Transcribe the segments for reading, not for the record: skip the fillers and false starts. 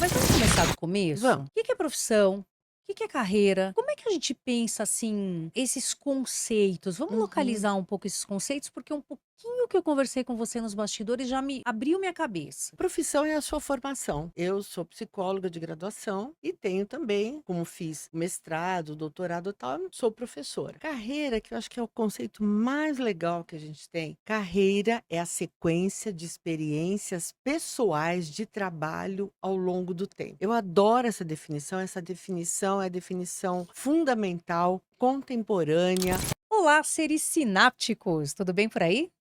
Mas vamos começar do começo? Vamos. O que que é profissão? O que que é carreira? Como é que a gente pensa, assim, esses conceitos? Vamos Uhum. localizar um pouco esses conceitos, porque um pouquinho que eu conversei com você nos bastidores já me abriu minha cabeça. Profissão é a sua formação. Eu sou psicóloga de graduação e tenho também, como fiz mestrado, doutorado e tal, sou professora. Carreira, que eu acho que é o conceito mais legal que a gente tem. Carreira é a sequência de experiências pessoais de trabalho ao longo do tempo. Eu adoro essa definição é a definição fundamental, contemporânea. Olá, seres sinápticos, tudo bem por aí?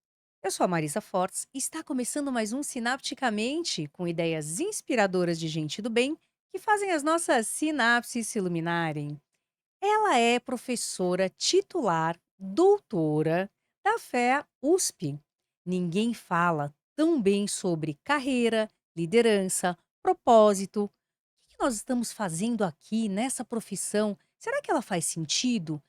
Eu sou a Marisa Fortes e está começando mais um Sinapticamente, com ideias inspiradoras de gente do bem que fazem as nossas sinapses se iluminarem. Ela é professora titular, doutora da FEA USP. Ninguém fala tão bem sobre carreira, liderança, propósito. O que nós estamos fazendo aqui nessa profissão? Será que ela faz sentido?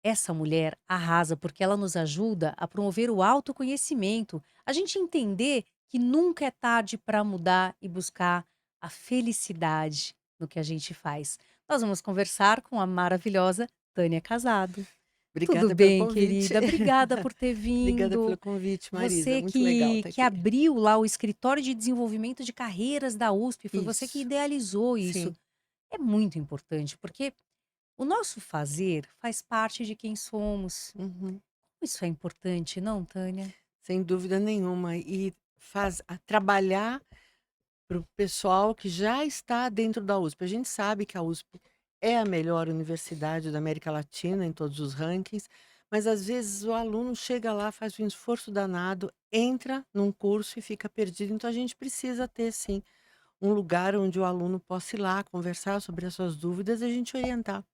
Essa mulher arrasa porque ela nos ajuda a promover o autoconhecimento, a gente entender que nunca é tarde para mudar e buscar a felicidade no que a gente faz. Nós vamos conversar com a maravilhosa Tânia Casado. Tudo Obrigada pelo bem, convite. querida? Obrigada por ter Obrigada pelo vindo. convite, Marisa. Você Muito legal que, estar que aqui. abriu lá o escritório de desenvolvimento de carreiras da USP, foi você que Isso, idealizou isso. sim. É muito importante, porque o nosso fazer faz parte de quem somos. Uhum. Isso é importante, não, Tânia? Sem dúvida nenhuma. E trabalhar para o pessoal que já está dentro da USP. A gente sabe que a USP é a melhor universidade da América Latina em todos os rankings, mas às vezes o aluno chega lá, faz um esforço danado, entra num curso e fica perdido. Então a gente precisa ter, sim, um lugar onde o aluno possa ir lá conversar sobre as suas dúvidas e a gente orientar.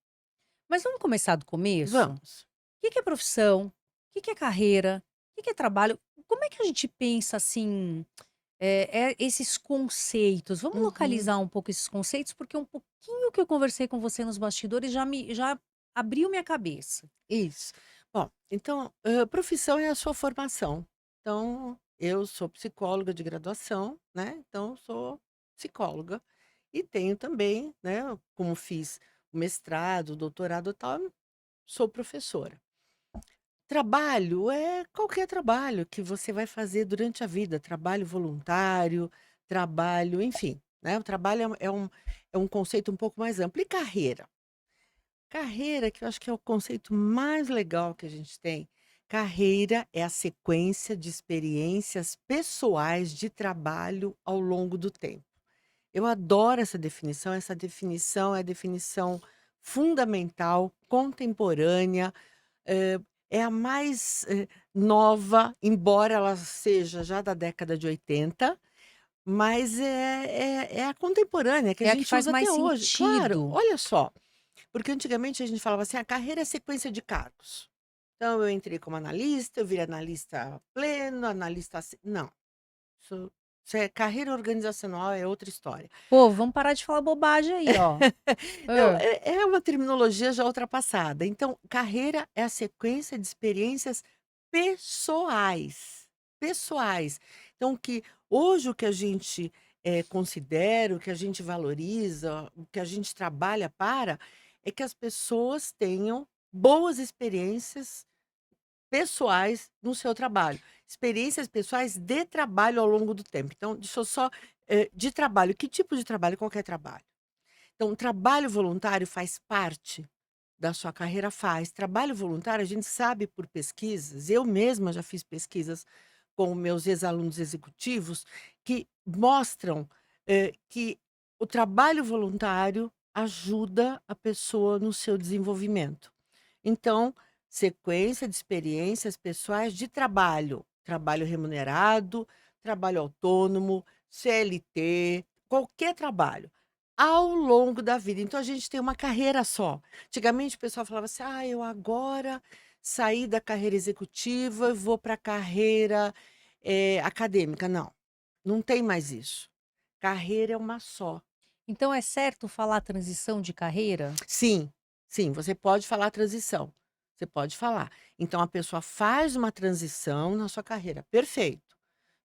Mas vamos começar do começo? O Vamos. que que é profissão? O que que é carreira? O que que é trabalho? Como é que a gente pensa assim, esses conceitos? Vamos Uhum. localizar um pouco esses conceitos, porque um pouquinho que eu conversei com você nos bastidores já abriu minha cabeça. Isso. Bom, então, profissão é a sua formação. Então, eu sou psicóloga de graduação, né, então sou psicóloga e tenho também, né, como fiz mestrado, doutorado e tal, sou professora. Trabalho é qualquer trabalho que você vai fazer durante a vida, trabalho voluntário, trabalho, enfim, né, o trabalho é um conceito um pouco mais amplo. E carreira? Carreira, que eu acho que é o conceito mais legal que a gente tem. Carreira é a sequência de experiências pessoais de trabalho ao longo do tempo. Eu adoro essa definição é a definição fundamental, contemporânea, eh, é a mais, nova, embora ela seja já da década de 80, mas é a contemporânea, que a É a que gente faz usa mais até hoje. Claro, sentido. olha só, porque antigamente a gente falava assim: "A carreira é sequência de cargos". Então eu entrei como analista, eu virei analista pleno, analista não, isso é carreira organizacional, é outra história. Pô, vamos parar de falar bobagem aí, ó. Não, Hã. é uma terminologia já ultrapassada. Então, carreira é a sequência de experiências pessoais, pessoais. Então que hoje o que a gente, considera, o que a gente valoriza, o que a gente trabalha para, é que as pessoas tenham boas experiências pessoais no seu trabalho. Experiências pessoais de trabalho ao longo do tempo. Então, deixa eu só, de trabalho, que tipo de trabalho? Qualquer trabalho. Então, o trabalho voluntário faz parte da sua carreira? Faz. Trabalho voluntário, a gente sabe por pesquisas, eu mesma já fiz pesquisas com meus ex-alunos executivos, que mostram, que o trabalho voluntário ajuda a pessoa no seu desenvolvimento. Então, sequência de experiências pessoais de trabalho, trabalho remunerado, trabalho autônomo, CLT, qualquer trabalho, ao longo da vida. Então a gente tem uma carreira só. Antigamente o pessoal falava assim: "Ah, eu agora saí da carreira executiva e vou para a carreira, acadêmica". Não, não tem mais isso. Carreira é uma só. Então é certo falar transição de carreira? Sim, sim, você pode falar transição, você pode falar. Então a pessoa faz uma transição na sua carreira, perfeito,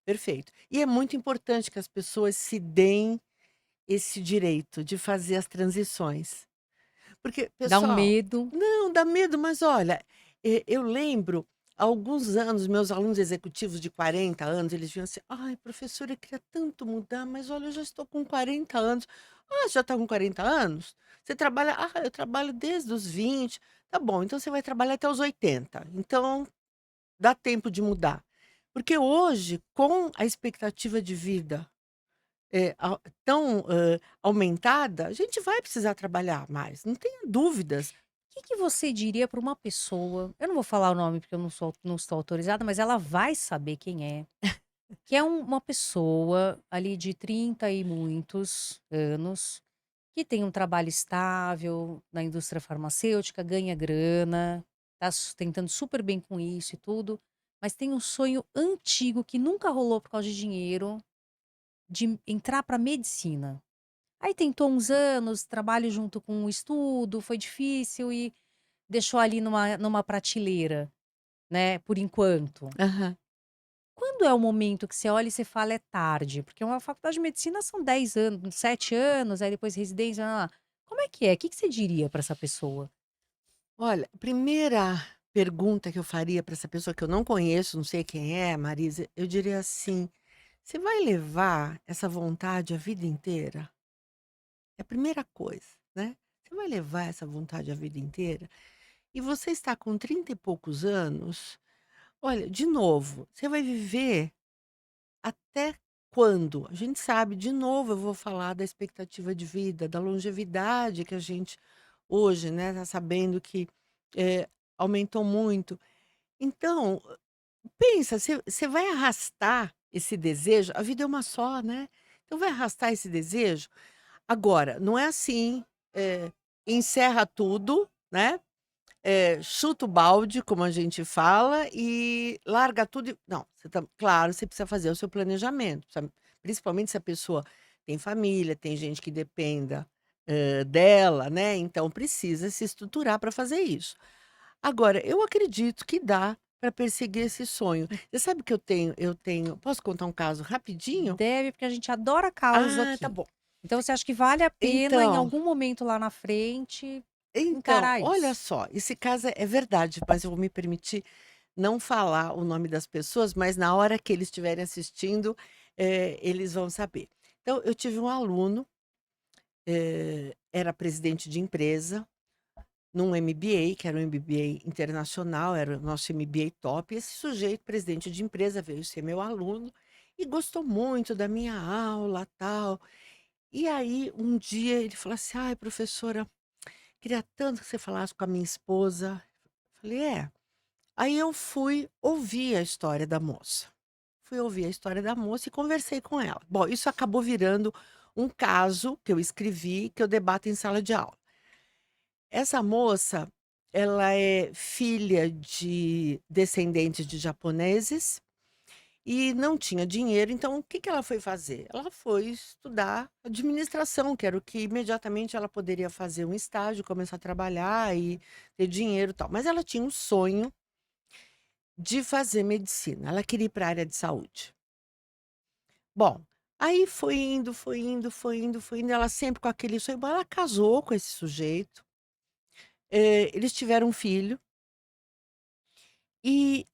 perfeito. E é muito importante que as pessoas se deem esse direito de fazer as transições. Porque, Dá um pessoal, medo. não, dá medo, mas olha, eu lembro, há alguns anos, meus alunos executivos de 40 anos, eles vinham assim: "Ai, professora, eu queria tanto mudar, mas olha, eu já estou com 40 anos". "Ah, você já está com 40 anos? Você trabalha?". "Ah, eu trabalho desde os 20". "Tá bom, então você vai trabalhar até os 80. Então dá tempo de mudar". Porque hoje, com a expectativa de vida tão, aumentada, a gente vai precisar trabalhar mais, não tenha dúvidas. Que você diria para uma pessoa, eu não vou falar o nome porque eu não estou autorizada, mas ela vai saber quem é, que é uma pessoa ali de 30 e muitos anos, que tem um trabalho estável na indústria farmacêutica, ganha grana, tá tentando super bem com isso e tudo, mas tem um sonho antigo que nunca rolou por causa de dinheiro, de entrar para medicina. Aí tentou uns anos, trabalho junto com o estudo, foi difícil e deixou ali numa prateleira, né, por enquanto. Aham. Quando é o momento que você olha e você fala: "É tarde"? Porque uma faculdade de medicina são 10 anos, 7 anos, aí depois residência, como é que é? Que você diria para essa pessoa? Olha, a primeira pergunta que eu faria para essa pessoa que eu não conheço, não sei quem é, Marisa, eu diria assim: "Você vai levar essa vontade a vida inteira?". É a primeira coisa, né. Você vai levar essa vontade a vida inteira? E você está com 30 e poucos anos, olha, de novo, você vai viver até quando? A gente sabe, de novo eu vou falar da expectativa de vida, da longevidade que a gente hoje, né, tá sabendo que, aumentou muito. Então, pensa, você vai arrastar esse desejo, a vida é uma só, né, então vai arrastar esse desejo. Agora, não é assim, encerra tudo, né, chuta o balde, como a gente fala, e larga tudo não, você tá claro, você precisa fazer o seu planejamento, sabe, principalmente se a pessoa tem família, tem gente que dependa, dela, né, então precisa se estruturar para fazer isso. Agora, eu acredito que dá para perseguir esse sonho. Você sabe que eu tenho posso contar um caso rapidinho? Deve, porque a gente adora causa Ah, tá aqui. bom. Então você acha que vale a pena em Então algum momento lá na frente então, encarar olha isso? só, esse caso é verdade, mas eu vou me permitir não falar o nome das pessoas, mas na hora que eles estiverem assistindo, eles vão saber. Então, eu tive um aluno, era presidente de empresa, num MBA, que era um MBA internacional, era o nosso MBA top. Esse sujeito, presidente de empresa, veio ser meu aluno e gostou muito da minha aula, tal. E aí, um dia, ele falou assim: "Ai, professora, queria tanto que você falasse com a minha esposa". Falei: "É". Aí eu fui ouvir a história da moça. Fui ouvir a história da moça e conversei com ela. Bom, isso acabou virando um caso que eu escrevi, que eu debato em sala de aula. Essa moça, ela é filha de descendentes de japoneses e não tinha dinheiro, então o que que ela foi fazer? Ela foi estudar administração, que era o que imediatamente ela poderia fazer um estágio, começar a trabalhar e ter dinheiro, e tal. Mas ela tinha um sonho de fazer medicina, ela queria ir para a área de saúde. Bom, aí foi indo, foi indo, foi indo, foi indo, ela sempre com aquele sonho. Bom, ela casou com esse sujeito, eles tiveram um filho, e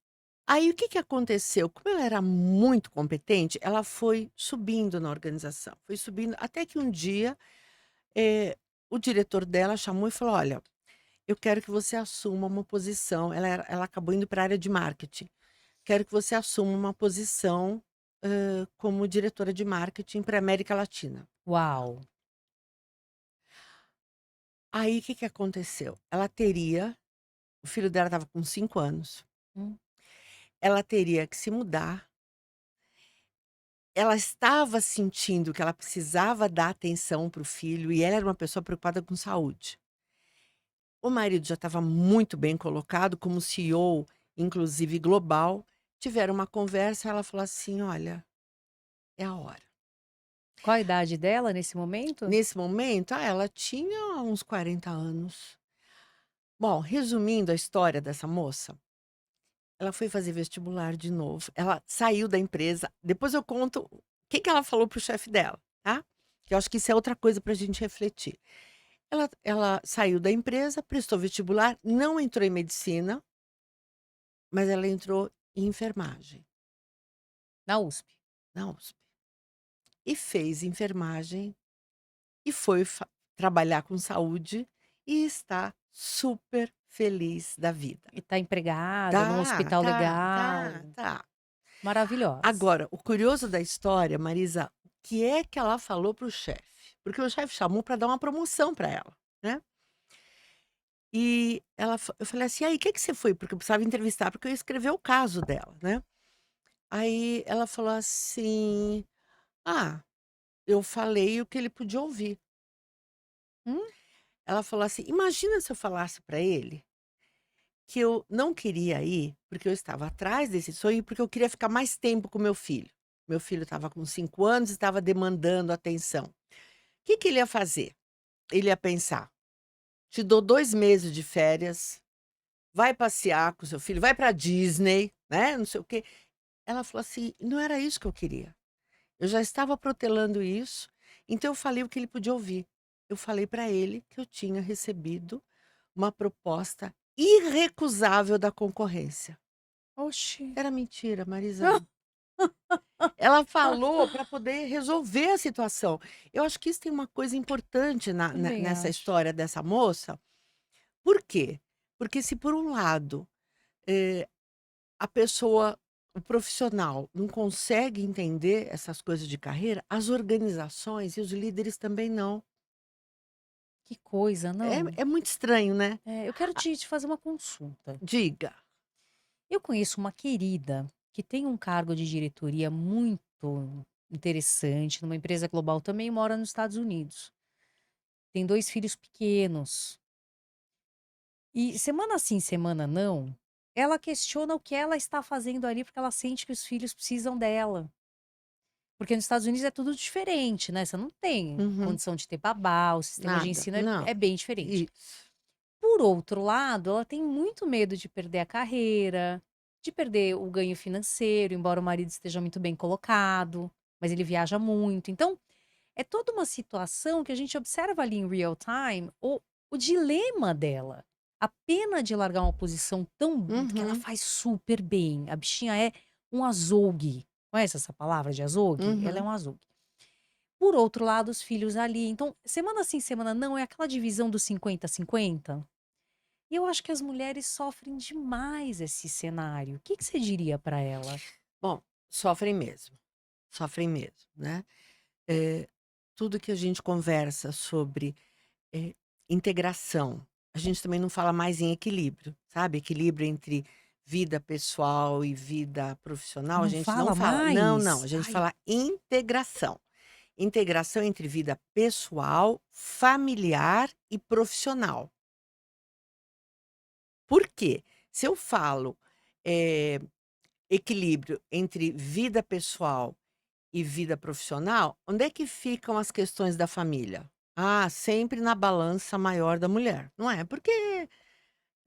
aí o que que aconteceu? Como ela era muito competente, ela foi subindo na organização, foi subindo, até que um dia, o diretor dela chamou e falou: "Olha, eu quero que você assuma uma posição", ela acabou indo para a área de marketing. "Quero que você assuma uma posição, como diretora de marketing para América Latina". Uau! Aí, o que que aconteceu? Ela teria o filho dela estava com 5 anos, Hum. ela teria que se mudar, ela estava sentindo que ela precisava dar atenção para o filho e ela era uma pessoa preocupada com saúde. O marido já estava muito bem colocado como CEO, inclusive global, tiveram uma conversa, ela falou assim: "Olha, é a hora". Qual a idade dela nesse momento? Nesse momento, ela tinha uns 40 anos. Bom, resumindo a história dessa moça, ela foi fazer vestibular de novo, ela saiu da empresa, depois eu conto o que que ela falou para o chefe dela, tá. que eu acho que isso é outra coisa para a gente refletir. Ela saiu da empresa, prestou vestibular, não entrou em medicina, mas ela entrou em enfermagem, Na USP. na USP. E fez enfermagem e foi trabalhar com saúde e está super feliz da vida. E tá empregada num Tá, hospital tá, legal. tá, tá. Maravilhosa. Agora, o curioso da história, Marisa, o que é que ela falou para o chefe? Porque o chefe chamou para dar uma promoção para ela, né. E eu falei assim: "Aí, o que que você foi?" Porque eu precisava entrevistar, porque eu ia escrever o caso dela, né. Aí ela falou assim: "Ah, eu falei o que ele podia ouvir". Hum, Ela falou assim: "Imagina se eu falasse para ele que eu não queria ir, porque eu estava atrás desse sonho, porque eu queria ficar mais tempo com meu filho". Meu filho estava com 5 anos e estava demandando atenção. O que que ele ia fazer? Ele ia pensar: "Te dou 2 meses de férias, vai passear com seu filho, vai para Disney, né, não sei o quê". Ela falou assim: "Não era isso que eu queria. Eu já estava protelando isso, então eu falei o que ele podia ouvir. Eu falei para ele que eu tinha recebido uma proposta irrecusável da concorrência". oxi. Era mentira, Marisa. Ela falou para poder resolver a situação. Eu acho que isso tem uma coisa importante Também nessa acho. história dessa moça. Por quê? Porque se por um lado, eh, a pessoa, o profissional não consegue entender essas coisas de carreira, as organizações e os líderes também não. Que coisa, É não? é muito estranho, né. Eu quero te fazer uma consulta. Diga. Eu conheço uma querida que tem um cargo de diretoria muito interessante numa empresa global, também mora nos Estados Unidos. Tem 2 filhos pequenos. E semana sim, semana não, ela questiona o que ela está fazendo ali, porque ela sente que os filhos precisam dela. Porque nos Estados Unidos é tudo diferente, né, você não tem Uhum. condição de ter babá, o sistema de Nada. ensino é Não. é bem diferente. Isso. Por outro lado, ela tem muito medo de perder a carreira, de perder o ganho financeiro, embora o marido esteja muito bem colocado, mas ele viaja muito. Então, é toda uma situação que a gente observa ali em real time o dilema dela. A pena de largar uma posição tão que ela Uhum. faz super bem. A bichinha é um azougue. Conhece essa palavra de azougue? Ela é Uhum. um azougue. Por outro lado, os filhos ali. Então, semana sim, semana não, é aquela divisão dos 50-50. E eu acho que as mulheres sofrem demais esse cenário. O que que você diria para ela? Bom, sofrem mesmo, né. Eh, tudo que a gente conversa sobre, eh, integração, a gente também não fala mais em equilíbrio, sabe, equilíbrio entre vida pessoal e vida profissional, a Não gente não fala fala. Não, não, a mais? gente Ai, fala integração. Integração entre vida pessoal, familiar e profissional. Por quê? Se eu falo, eh, equilíbrio entre vida pessoal e vida profissional, onde é que ficam as questões da família? Ah, sempre na balança maior da mulher, não é? Porque,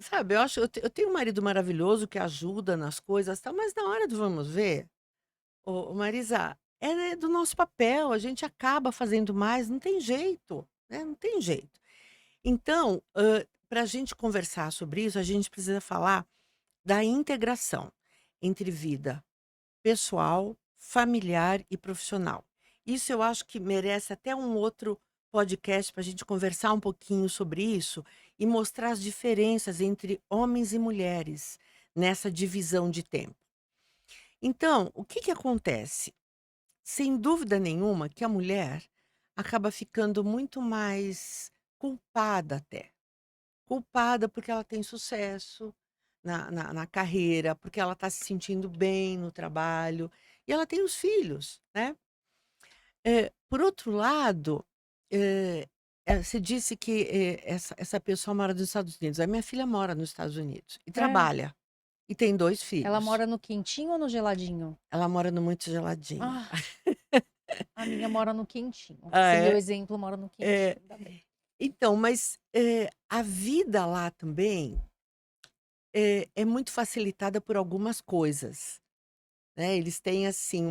sabe, eu acho eu tenho um marido maravilhoso que ajuda nas coisas, tal, mas na hora do vamos ver, ô Marisa, é do nosso papel, a gente acaba fazendo mais, não tem jeito, né, não tem jeito. Então, pra gente conversar sobre isso, a gente precisa falar da integração entre vida pessoal, familiar e profissional. Isso eu acho que merece até um outro podcast para a gente conversar um pouquinho sobre isso e mostrar as diferenças entre homens e mulheres nessa divisão de tempo. Então, o que que acontece? Sem dúvida nenhuma que a mulher acaba ficando muito mais culpada até. Culpada porque ela tem sucesso na carreira, porque ela está se sentindo bem no trabalho, e ela tem os filhos, né. Por outro lado, você disse que, essa pessoa mora nos Estados Unidos. A minha filha mora nos Estados Unidos e é. trabalha, e tem 2 Ela filhos. mora no quentinho ou no geladinho? Ela mora no muito geladinho. Ah, a minha mora no quentinho. Ah, Seguiu o é? exemplo, mora no É. quentinho, ainda bem. Então, mas, a vida lá também, é muito facilitada por algumas coisas. Né, eles têm assim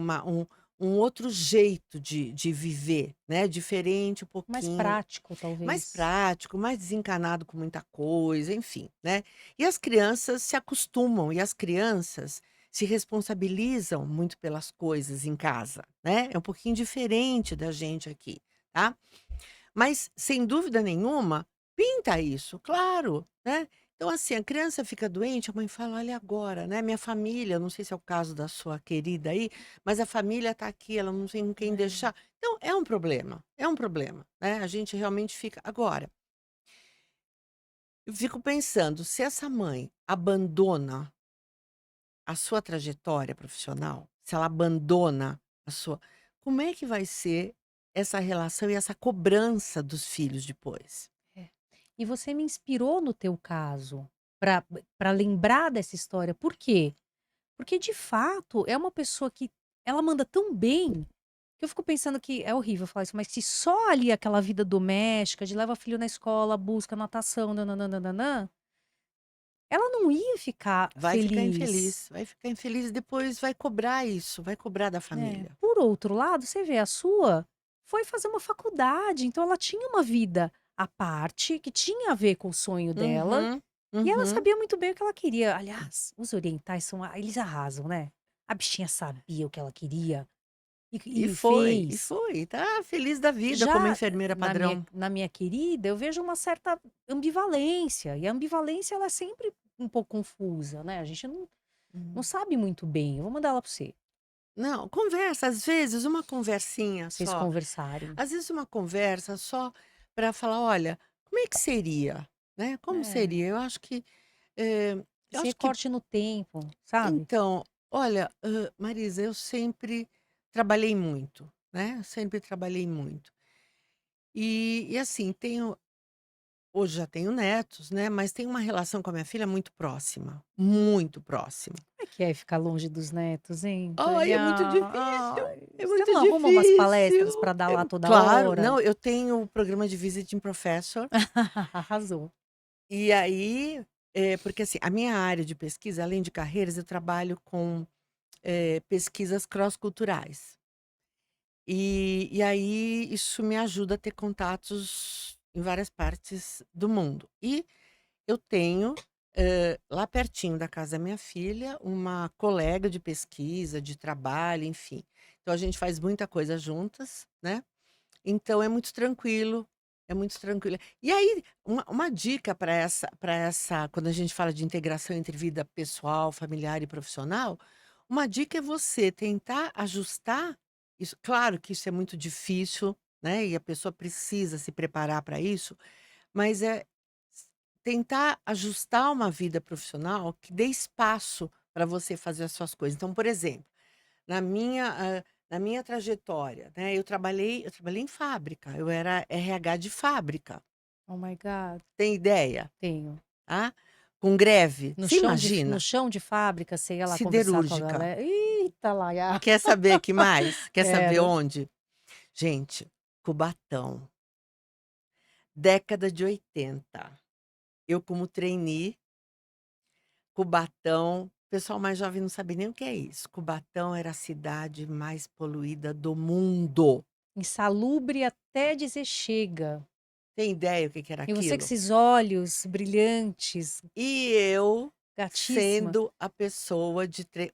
um outro jeito de viver, né, diferente um Mais pouquinho, prático, mais talvez. prático, mais desencanado com muita coisa, enfim, né. E as crianças se acostumam e as crianças se responsabilizam muito pelas coisas em casa, né, é um pouquinho diferente da gente aqui, tá. Mas, sem dúvida nenhuma, pinta isso, claro, né. Então, assim, a criança fica doente, a mãe fala: "Olha agora, né, minha família", não sei se é o caso da sua querida aí, mas a família está aqui, ela não tem com quem É. deixar. Então, é um problema, né, a gente realmente fica agora, eu fico pensando, se essa mãe abandona a sua trajetória profissional, se ela abandona a sua, como é que vai ser essa relação e essa cobrança dos filhos depois? É. E você me inspirou no teu caso, para lembrar dessa história. Por quê? Porque de fato é uma pessoa que ela manda tão bem, que eu fico pensando que é horrível falar isso, mas se só ali aquela vida doméstica de leva filho na escola, busca natação, nã ela não ia ficar feliz, Vai ficar infeliz e depois vai cobrar isso, vai cobrar da né. família. Por outro lado, você vê a sua foi fazer uma faculdade, então ela tinha uma vida à parte, que tinha a ver com o sonho dela. Uhum, E ela uhum. sabia muito bem o que ela queria. Aliás, os orientais são eles arrasam, né. A bichinha sabia o que ela queria e E fez. foi, tá feliz da vida como Já enfermeira padrão. na minha querida, eu vejo uma certa ambivalência, e a ambivalência ela é sempre um pouco confusa, né, a gente não Hum. sabe muito bem. Eu vou mandar ela para você, Não, conversa, às vezes uma conversinha pra vocês só, conversarem. às vezes uma conversa só para falar: "Olha, como é que seria?", né, como É, seria? Eh, eu esse acho que recorte no tempo, sabe. então, olha, Marisa, eu sempre trabalhei muito, né, sempre trabalhei muito. E assim, hoje já tenho netos, né, mas tenho uma relação com a minha filha muito próxima, muito próxima. Como é que é ficar longe dos netos, hein, Ai, é Tânia? muito difícil, Ai, é você muito não arruma umas palestras difícil. pra dar lá toda Claro, hora? não, eu tenho o programa de Visiting Professor, Arrasou. e aí, porque assim, a minha área de pesquisa, além de carreiras, eu trabalho com, pesquisas cross-culturais. E aí isso me ajuda a ter contatos em várias partes do mundo. E eu tenho, lá pertinho da casa da minha filha, uma colega de pesquisa, de trabalho, enfim. Então a gente faz muita coisa juntas, né. Então é muito tranquilo. E aí, uma dica para essa quando a gente fala de integração entre vida pessoal, familiar e profissional, uma dica é você tentar ajustar isso, claro que isso é muito difícil, né, e a pessoa precisa se preparar para isso, mas é s tentar ajustar uma vida profissional que dê espaço para você fazer as suas coisas. Então, por exemplo, na minha, na minha trajetória, né, eu trabalhei em fábrica, eu era RH de fábrica, Oh my God, tem ideia, tenho. tá? Com greve, você No imagina? chão de fábrica, você ia lá conversar com a Siderúrgica. galera. Eita laia. Quer saber que mais? Quer saber Quero. onde? Gente, Cubatão, década de 80. Eu como trainee, Cubatão, o pessoal mais jovem não sabe nem o que é isso. Cubatão era a cidade mais poluída do mundo. Insalubre até dizer chega. Tem ideia o que que era E você com aquilo? esses olhos brilhantes, E eu gatíssima. sendo a pessoa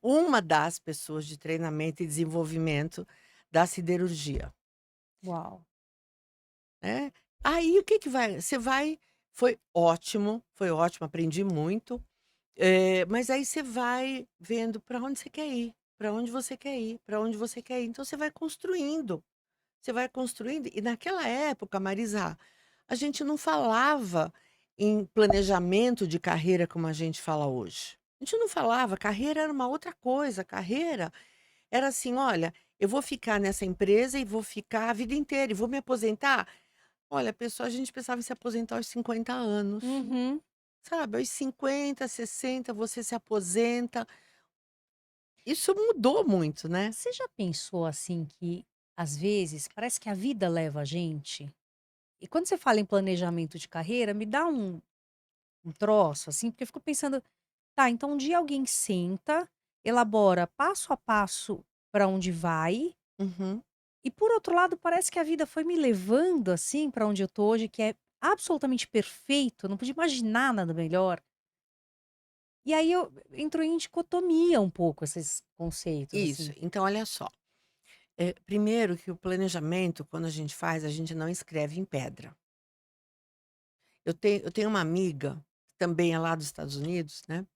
uma das pessoas de treinamento e desenvolvimento da siderurgia, Uau. né. Aí o que que vai você vai foi ótimo, aprendi muito, mas aí você vai vendo para onde você quer ir, para onde você quer ir, para onde você quer ir, então você vai construindo e naquela época, Marisa, a gente não falava em planejamento de carreira como a gente fala hoje. A gente não falava, carreira era uma outra coisa, carreira era assim: "Olha, eu vou ficar nessa empresa e vou ficar a vida inteira e vou me aposentar". Olha, a gente pensava em se aposentar aos 50 anos, Uhum. sabe, aos 50, 60 você se aposenta. Isso mudou muito, né. Você já pensou, assim, que às vezes parece que a vida leva a gente e quando você fala em planejamento de carreira, me dá um troço, assim, porque eu fico pensando: "Tá, então um dia alguém senta, elabora passo a passo para onde vai, Uhum. E por outro lado, parece que a vida foi me levando, assim, para onde eu tô hoje, que é absolutamente perfeito, eu não podia imaginar nada melhor. E aí eu entrou em dicotomia um pouco esses conceitos, Isso. assim. Então olha só, primeiro que o planejamento, quando a gente faz, a gente não escreve em pedra. Eu tenho uma amiga, que também é lá dos Estados Unidos, né,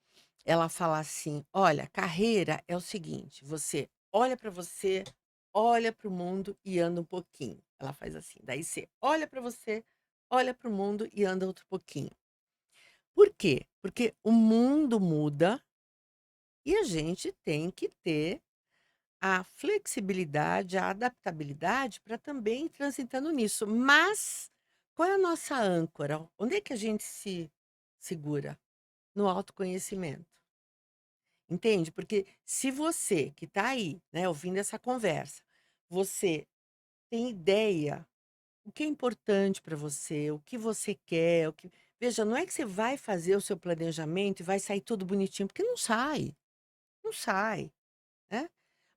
ela fala assim: "Olha, carreira é o seguinte, você olha para você, olha para o mundo e anda um pouquinho". Ela faz assim, daí você olha para você, olha para o mundo e anda outro pouquinho. Por quê? Porque o mundo muda e a gente tem que ter a flexibilidade, a adaptabilidade para também ir transitando nisso. Mas qual é a nossa âncora? Onde é que a gente se segura? No autoconhecimento. Entende? Porque se você que está aí, né, ouvindo essa conversa, você tem ideia o que é importante para você, o que você quer, o que veja, não é que você vai fazer o seu planejamento e vai sair tudo bonitinho, porque não sai, não sai, né.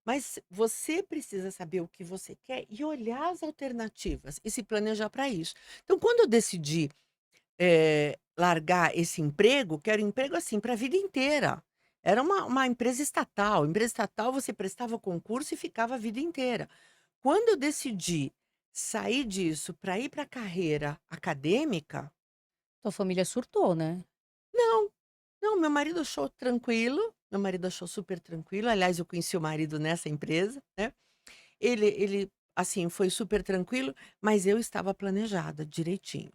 Mas você precisa saber o que você quer e olhar as alternativas e se planejar para isso. Então quando eu decidi, largar esse emprego, que era um emprego, assim, para a vida inteira. Era uma empresa estatal. Empresa estatal você prestava concurso e ficava a vida inteira. Quando eu decidi sair disso para ir para a carreira acadêmica, Tua família surtou, né? não, não, meu marido achou super tranquilo, aliás, eu conheci o marido nessa empresa, né. Ele, assim, foi super tranquilo, mas eu estava planejada direitinho,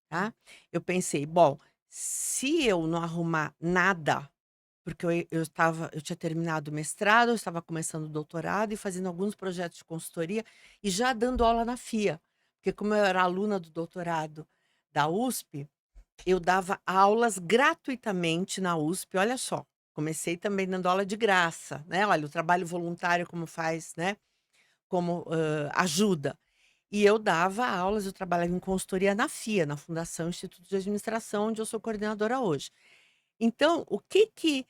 tá. Eu pensei: "Bom, se eu não arrumar nada", porque eu tinha terminado o mestrado, eu estava começando o doutorado e fazendo alguns projetos de consultoria e já dando aula na FIA, porque como eu era aluna do doutorado da USP, eu dava aulas gratuitamente na USP, olha só, comecei também dando aula de graça, né, olha o trabalho voluntário como faz, né, como, ajuda. E eu dava aulas, eu trabalhava em consultoria na FIA, na Fundação Instituto de Administração, onde eu sou coordenadora hoje. Então, o que que,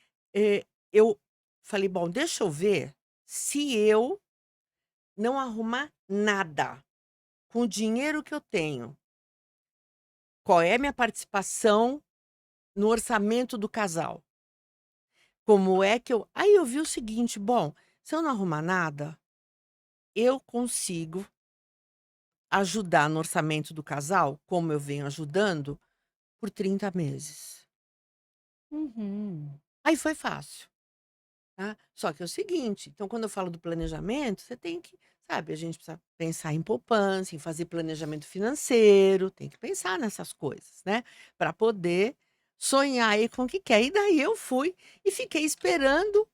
eu falei: "Bom, deixa eu ver se eu não arrumar nada, com o dinheiro que eu tenho, qual é a minha participação no orçamento do casal? Como é que eu" aí eu vi o seguinte: "Bom, se eu não arrumar nada, eu consigo ajudar no orçamento do casal, como eu venho ajudando, por 30 meses". Uhum. Aí foi fácil. Tá. Só que é o seguinte, então quando eu falo do planejamento, você tem que, sabe, a gente precisa pensar em poupança, em fazer planejamento financeiro, tem que pensar nessas coisas, né, para poder sonhar aí com o que quer. E daí eu fui e fiquei esperando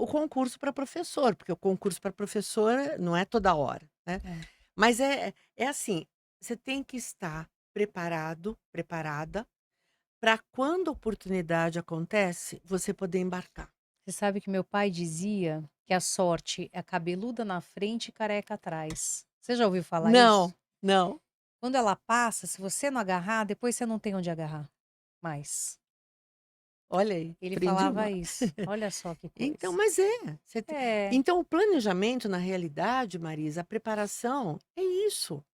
o concurso para professor, porque o concurso para professor não é toda hora, né. É. Mas é assim, você tem que estar preparado, preparada, para quando a oportunidade acontece, você poder embarcar. Você sabe que meu pai dizia que a sorte é cabeluda na frente e careca atrás. Você já ouviu falar isso? Não, não. Quando ela passa, se você não agarrar, depois você não tem onde agarrar mais. Olha aí, Ele aprendi falava uma. isso. Olha só que Então, coisa. mas é, você te É. então o planejamento, na realidade, Marisa, a preparação é isso.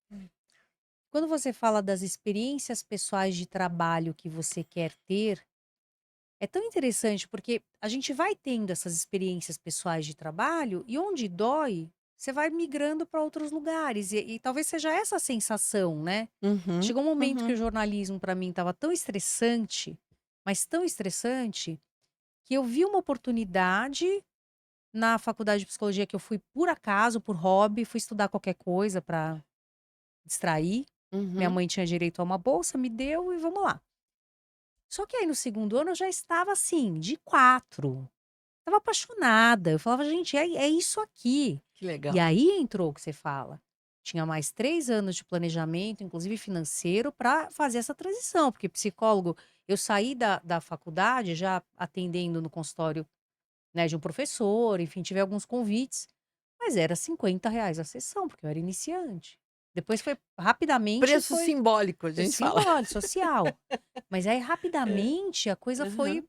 Quando você fala das experiências pessoais de trabalho que você quer ter, é tão interessante porque a gente vai tendo essas experiências pessoais de trabalho e onde dói, você vai migrando para outros lugares e talvez seja essa a sensação, né? Uhum, Chegou um momento que uhum, o jornalismo para mim estava tão estressante, mas tão estressante, que eu vi uma oportunidade na faculdade de psicologia que eu fui por acaso, por hobby, fui estudar qualquer coisa para distrair. Minha uhum. mãe tinha direito a uma bolsa, me deu e vamos lá. Só que aí no segundo ano eu já estava assim, de 4. Estava apaixonada, eu falava: "Gente, é isso aqui". Que E legal. aí entrou o que você fala. Tinha mais 3 anos de planejamento, inclusive financeiro, para fazer essa transição, porque psicólogo eu saí da faculdade já atendendo no consultório, né, de um professor, enfim, tive alguns convites, mas era R$ 50 a sessão, porque eu era iniciante. Depois foi rapidamente Preço foi simbólico, a gente fala. simbólico, social. Mas aí rapidamente a coisa Aham. foi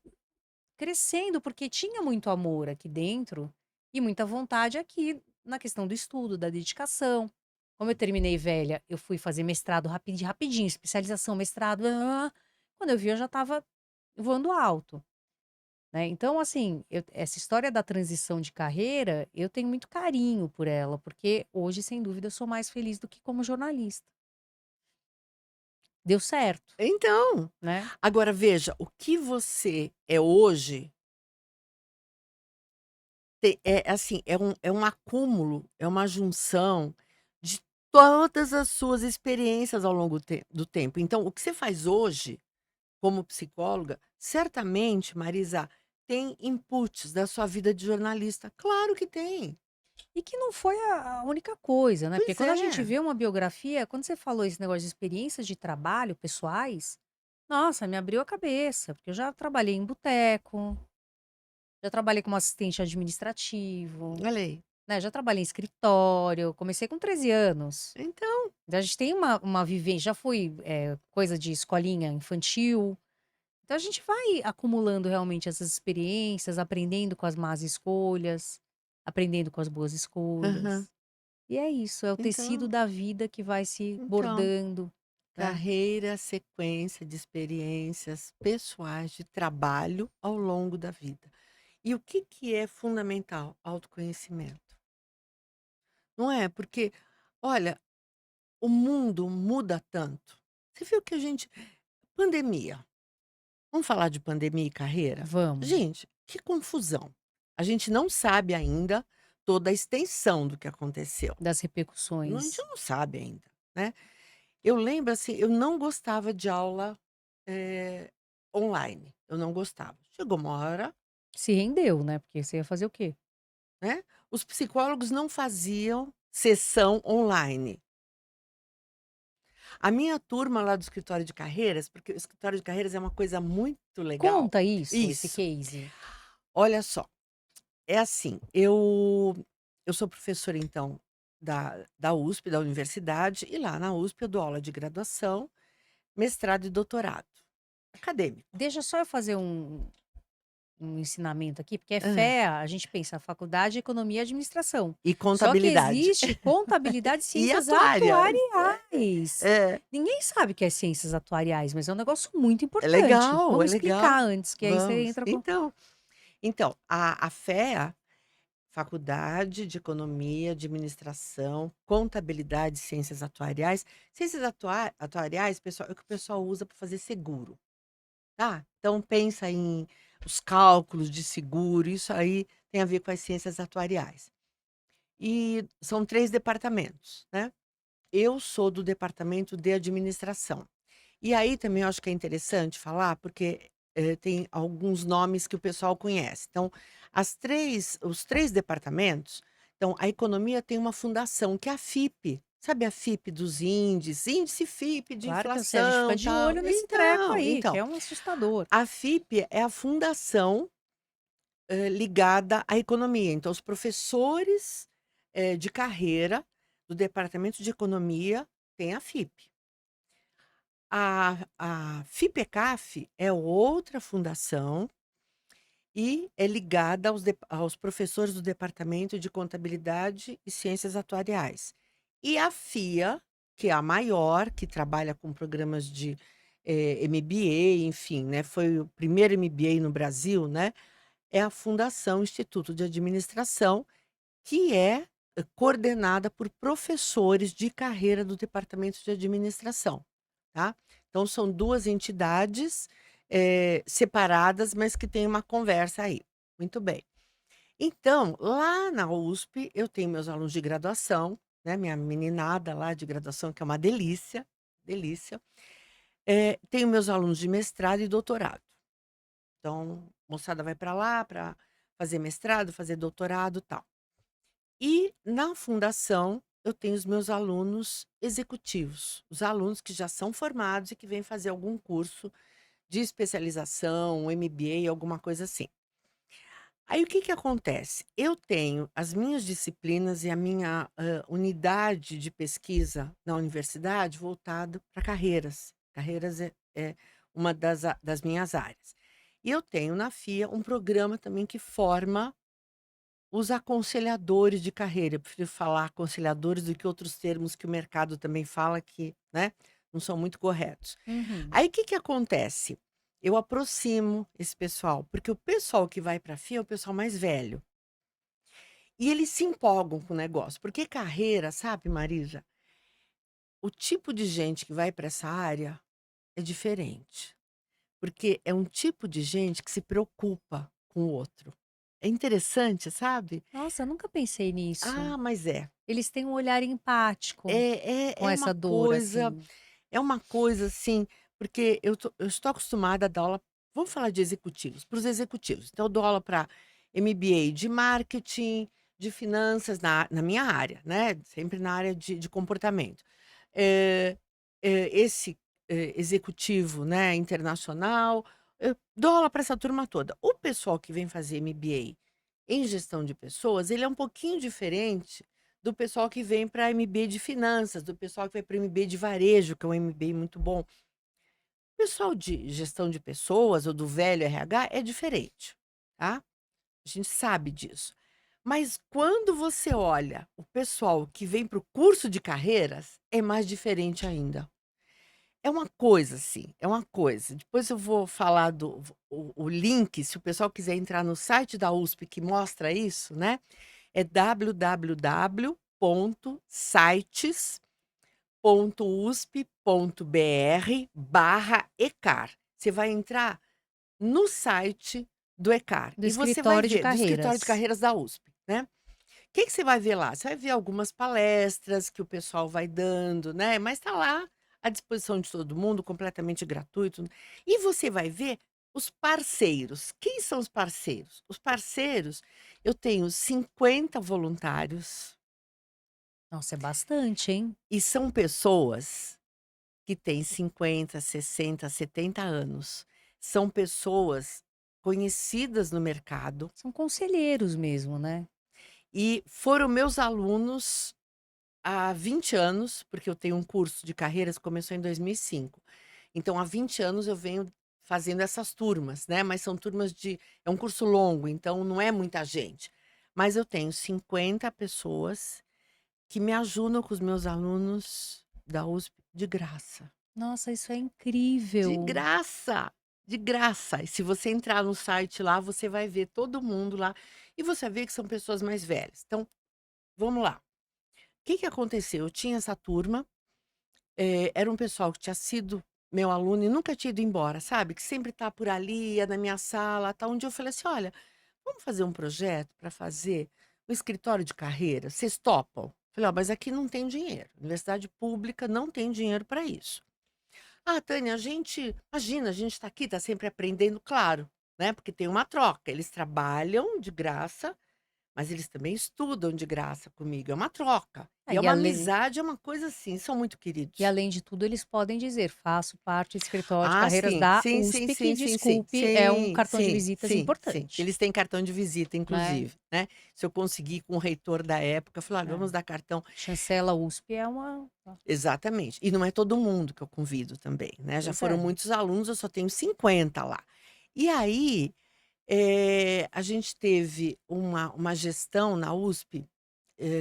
crescendo, porque tinha muito amor aqui dentro e muita vontade aqui. na questão do estudo, da dedicação. Como eu terminei velha, eu fui fazer mestrado rapidinho, rapidinho, especialização, mestrado, quando eu vi eu já estava voando alto, né. Então assim, essa história da transição de carreira, eu tenho muito carinho por ela, porque hoje, sem dúvida, eu sou mais feliz do que como jornalista. Deu certo, Então, né. agora veja, o que você é hoje é assim, é um acúmulo, é uma junção de todas as suas experiências ao longo do tempo. Então, o que você faz hoje, como psicóloga, certamente, Marisa, tem inputs da sua vida de jornalista. Claro que tem. E que não foi a única coisa, né, porque Pois quando a gente é. vê uma biografia, quando você falou esse negócio de experiências de trabalho pessoais, nossa, me abriu a cabeça, porque eu já trabalhei em boteco, já trabalhei como assistente administrativo, Olha aí. né, já trabalhei em escritório, comecei com 13 anos. Então, Então a gente tem uma vivência, já fui, coisa de escolinha infantil, então a gente vai acumulando realmente essas experiências, aprendendo com as más escolhas, aprendendo com as boas aham. escolhas. E é isso, é o tecido Então, da vida que vai se então, bordando, né. carreira, sequência de experiências pessoais de trabalho ao longo da vida. E o que que é fundamental? Autoconhecimento. Não é? Porque, olha, o mundo muda tanto. Você viu que a gente pandemia. Vamos falar de pandemia e carreira? Vamos, Gente, que confusão. A gente não sabe ainda toda a extensão do que aconteceu. das A gente repercussões. não sabe ainda, né. Eu lembro, assim, eu não gostava de aula, online, eu não gostava. Chegou uma hora, Se rendeu, né, porque você ia fazer o quê? né, os psicólogos não faziam sessão online. A minha turma lá do escritório de carreiras, porque o escritório de carreiras é uma coisa muito legal. Conta isso, esse Isso. case. Olha só, é assim, eu sou professora, então, da USP, da universidade, e lá na USP eu dou aula de graduação, mestrado e doutorado, acadêmico. Deixa só eu fazer um ensinamento aqui, porque é Hã. FEA, a gente pensa faculdade de economia e administração. E Só que contabilidade. existe contabilidade e E ciências atuárias. atuariais. É, Ninguém sabe o que é ciências atuariais, mas é um negócio muito é importante. legal, é Vamos legal. explicar antes, que aí você Vamos. entra com Então, a FEA, Faculdade de Economia, Administração, Contabilidade e Ciências atuariais, pessoal, é o que o pessoal usa para fazer seguro, tá. Então pensa em os cálculos de seguro, isso aí tem a ver com as ciências atuariais. E são 3 departamentos, né. Eu sou do departamento de administração. E aí também eu acho que é interessante falar, porque, tem alguns nomes que o pessoal conhece. Então, os 3 departamentos, então a economia tem uma fundação que é a FIP, sabe a FIP dos índice FIP de claro que eu sei, a gente fica inflação, de tal. olho nesse treco Então, aí, que então, é um assustador. a FIP é a fundação, ligada à economia. Então os professores, de carreira do departamento de economia têm a FIP. A FIPECAF é outra fundação e é ligada aos professores do Departamento de Contabilidade e Ciências Atuariais. E a FIA, que é a maior, que trabalha com programas de, MBA, enfim, né, foi o primeiro MBA no Brasil, né, é a Fundação Instituto de Administração, que é, coordenada por professores de carreira do Departamento de Administração, tá. Então são 2 entidades, separadas, mas que têm uma conversa aí. Muito bem. Então, lá na USP, eu tenho meus alunos de graduação, né, minha meninada lá de graduação, que é uma delícia, delícia. Tenho meus alunos de mestrado e doutorado. Então, moçada vai para lá para fazer mestrado, fazer doutorado, tal. E na fundação, eu tenho os meus alunos executivos, os alunos que já são formados e que vêm fazer algum curso de especialização, um MBA, alguma coisa assim. Aí o que que acontece? Eu tenho as minhas disciplinas e a minha, unidade de pesquisa na universidade voltada para carreiras. Carreiras é uma das minhas áreas. E eu tenho na FIA um programa também que forma os aconselhadores de carreira, eu prefiro falar aconselhadores do que outros termos que o mercado também fala que, né, não são muito corretos. Uhum. Aí o que que acontece? Eu aproximo esse pessoal, porque o pessoal que vai para a FIA é o pessoal mais velho. E eles se empolgam com o negócio, porque carreira, sabe, Marisa, o tipo de gente que vai para essa área é diferente. Porque é um tipo de gente que se preocupa com o outro. É interessante, sabe? Nossa, eu nunca pensei nisso. Ah, mas é. Eles têm um olhar empático com É essa dor, assim. uma coisa assim, porque eu estou acostumada a dar aula, vamos falar de executivos, para os executivos. Então eu dou aula para MBA de marketing, de finanças na minha área, né, sempre na área de comportamento. Eh esse, executivo, né, internacional, eu dou aula para essa turma toda. O pessoal que vem fazer MBA em gestão de pessoas, ele é um pouquinho diferente do pessoal que vem para MBA de finanças, do pessoal que vai para MBA de varejo, que é um MBA muito bom. O pessoal de gestão de pessoas ou do velho RH é diferente, tá? A gente sabe disso. Mas quando você olha o pessoal que vem para o curso de carreiras, é mais diferente ainda. É uma coisa, assim, é uma coisa. Depois eu vou falar do o link, se o pessoal quiser entrar no site da USP que mostra isso, né, é www.sites.usp.br/ecar. Você vai entrar no site do ECAR Do e você vai escritório de ver do escritório de carreiras. carreiras da USP, né. O que que você vai ver lá? Você vai ver algumas palestras que o pessoal vai dando, né, mas está lá à disposição de todo mundo, completamente gratuito. E você vai ver os parceiros. Quem são os parceiros? Os parceiros, eu tenho 50 voluntários Nossa, é bastante, hein? e são pessoas que têm 50, 60, 70 anos. São pessoas conhecidas no mercado São conselheiros mesmo, né? e foram meus alunos há 20 anos, porque eu tenho um curso de carreiras que começou em 2005. Então, há 20 anos eu venho fazendo essas turmas, né, mas são turmas de é um curso longo, então não é muita gente. Mas eu tenho 50 pessoas que me ajudam com os meus alunos da USP de graça. Nossa, isso é De incrível. graça! De graça. E se você entrar no site lá, você vai ver todo mundo lá, e você vê que são pessoas mais velhas. Então, vamos lá. O que que aconteceu? Eu tinha essa turma. Era um pessoal que tinha sido meu aluno e nunca tinha ido embora, sabe, que sempre tá por ali, ia na minha sala, tal. Um dia eu falei assim: "Olha, vamos fazer um projeto para fazer um escritório de carreira, vocês topam?" Falei: "Ó, mas aqui não tem dinheiro, universidade pública não tem dinheiro para isso". "Ah, Tânia, a gente imagina, a gente está aqui, está sempre aprendendo", claro, né, porque tem uma troca, eles trabalham de graça, mas eles também estudam de graça comigo, é uma troca. Ah, E é uma amizade, é uma coisa assim, são muito e queridos. além de tudo, eles podem dizer: "Faço parte do escritório de Ah, carreiras sim. da Sim, sim, USP", que, sim, sim, sim. desculpe, é um Sim, cartão de sim, visitas sim, sim. importante, Eles têm cartão de visita, né. inclusive, né. Se eu conseguir com o reitor da época, eu falei: "Olha, É. vamos dar cartão". Chancela USP é uma Exatamente. E não é todo mundo que eu convido também, né, já pois foram é. muitos alunos, eu só tenho 50 lá. E aí, a gente teve uma gestão na USP,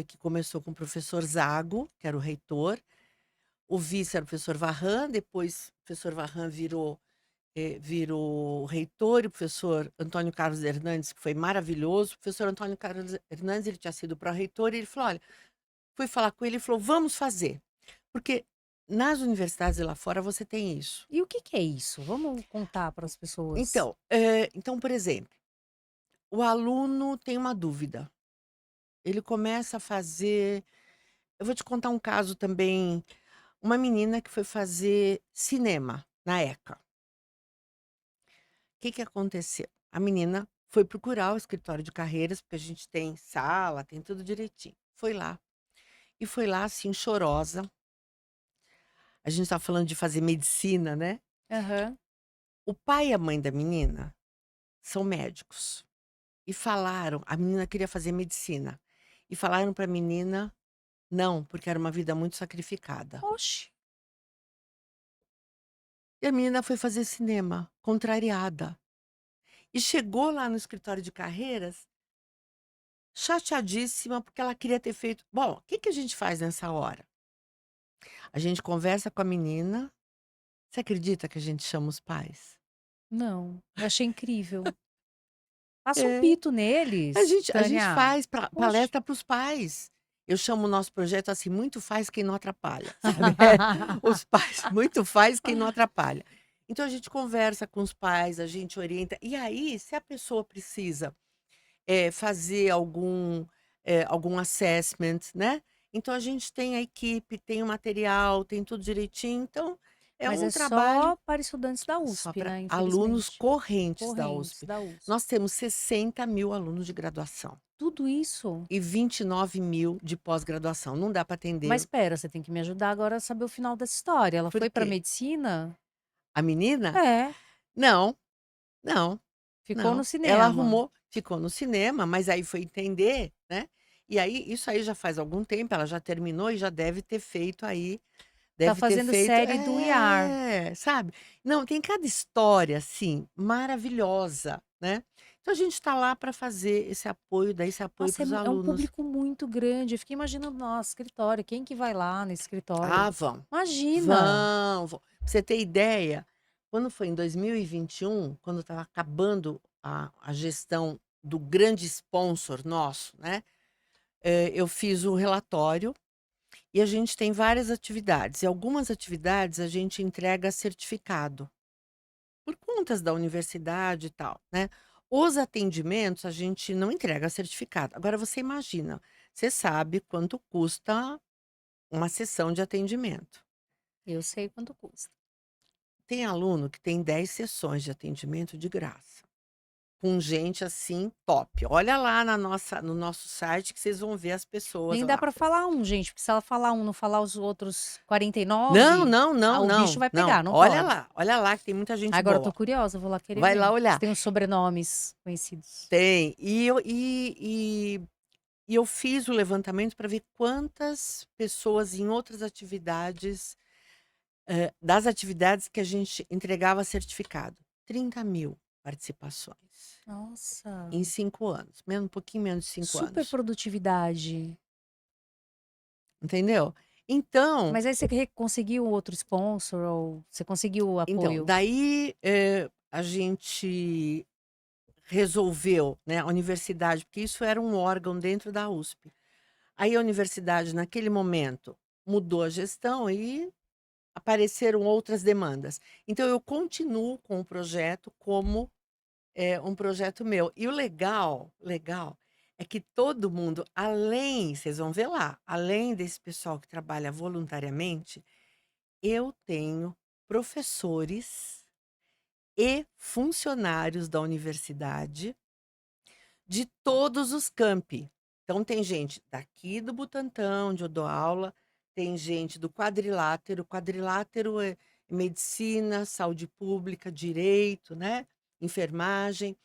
que começou com o professor Zago, que era o reitor, o vice era o professor Varran, depois o professor Varran virou reitor, e o professor Antônio Carlos Hernandes, que foi maravilhoso. O professor Antônio Carlos Hernandes, ele tinha sido pró-reitor, e ele falou: "Olha", fui falar com ele, ele falou: "Vamos fazer", porque nas universidades lá fora você tem isso. E o que que é isso? Vamos contar para as pessoas. Então, por exemplo, o aluno tem uma dúvida, ele começa a fazer, eu vou te contar um caso também, uma menina que foi fazer cinema na ECA. Que aconteceu? A menina foi procurar o escritório de carreiras, porque a gente tem sala, tem tudo direitinho. Foi lá, assim, chorosa. A gente estava falando de fazer medicina, né. Aham. O pai e a mãe da menina são médicos e falaram, a menina queria fazer medicina, e falaram para a menina não, porque era uma vida muito sacrificada. Oxe, E a menina foi fazer cinema, contrariada. E chegou lá no escritório de carreiras chateadíssima, porque ela queria ter feito bom, o que que a gente faz nessa hora? A gente conversa com a menina. Você acredita que a gente chama os pais? Não, eu achei incrível. Passa um É. pito A neles, gente a gente Tânia. faz Poxa. palestra para os pais. Eu chamo o nosso projeto, assim, "Muito faz quem não atrapalha", sabe. Os pais muito faz quem não atrapalha. Então a gente conversa com os pais, a gente orienta. E aí, se a pessoa precisa, fazer algum assessment, né, então a gente tem a equipe, tem o material, tem tudo direitinho, então é Mas um é trabalho só para estudantes da só USP, para né, alunos infelizmente. correntes da Correntes USP. da USP. Nós temos 60.000 alunos de graduação Tudo isso? e 29.000 de pós-graduação. Não dá para Mas atender. espera, você tem que me ajudar agora a saber o final dessa história. Ela Por foi para quê? medicina? A menina? É, Não, não, ficou no não. Ela cinema. arrumou, ficou no cinema, mas aí foi entender, né, e aí isso aí já faz algum tempo, ela já terminou e já deve ter feito aí Tá deve ter fazendo feito série do IAR. sabe. Não, tem cada história, assim, maravilhosa, né. Então a gente está lá para fazer esse apoio, dar esse apoio Nossa, para os é um alunos. público muito grande. Eu fiquei imaginando, nossa, escritório, quem que vai lá nesse Ah, escritório? vão. Imagina! Vão. Pra você ter ideia, quando foi em 2021, quando estava acabando a gestão do grande sponsor nosso, né, eu fiz o relatório e a gente tem várias atividades, e algumas atividades a gente entrega certificado, por contas da universidade e tal, né. Os atendimentos a gente não entrega certificado. Agora você imagina, você sabe quanto custa uma sessão de atendimento. Eu sei quanto custa. Tem aluno que tem 10 sessões de atendimento de graça, com gente, assim, top. Olha lá no nosso site que vocês vão ver as pessoas Nem dá lá. pra falar um, gente, porque se ela falar um, não falar os outros Não, 49, não, não, o bicho não, vai não. pegar, não pode. Olha lá que tem muita gente Agora eu tô boa. curiosa, vou lá querer Vai lá ver, se olhar. tem os sobrenomes conhecidos. Tem. E eu fiz o levantamento para ver quantas pessoas em outras atividades, das atividades que a gente entregava certificado. 30.000 participações. Nossa, Em 5 anos, menos um pouquinho menos de 5 super anos, produtividade. entendeu. Então Mas aí você conseguiu outro sponsor ou você conseguiu o apoio? daí, a gente resolveu, né, a universidade, porque isso era um órgão dentro da USP. Aí a universidade, naquele momento, mudou a gestão e apareceram outras demandas. Então eu continuo com o projeto como é um projeto meu. E o legal, é que todo mundo, além vocês vão ver lá, além desse pessoal que trabalha voluntariamente, eu tenho professores e funcionários da universidade de todos os campi. Então tem gente daqui do Butantã, onde eu dou aula, tem gente do quadrilátero. Quadrilátero é medicina, saúde pública, direito, né, enfermagem.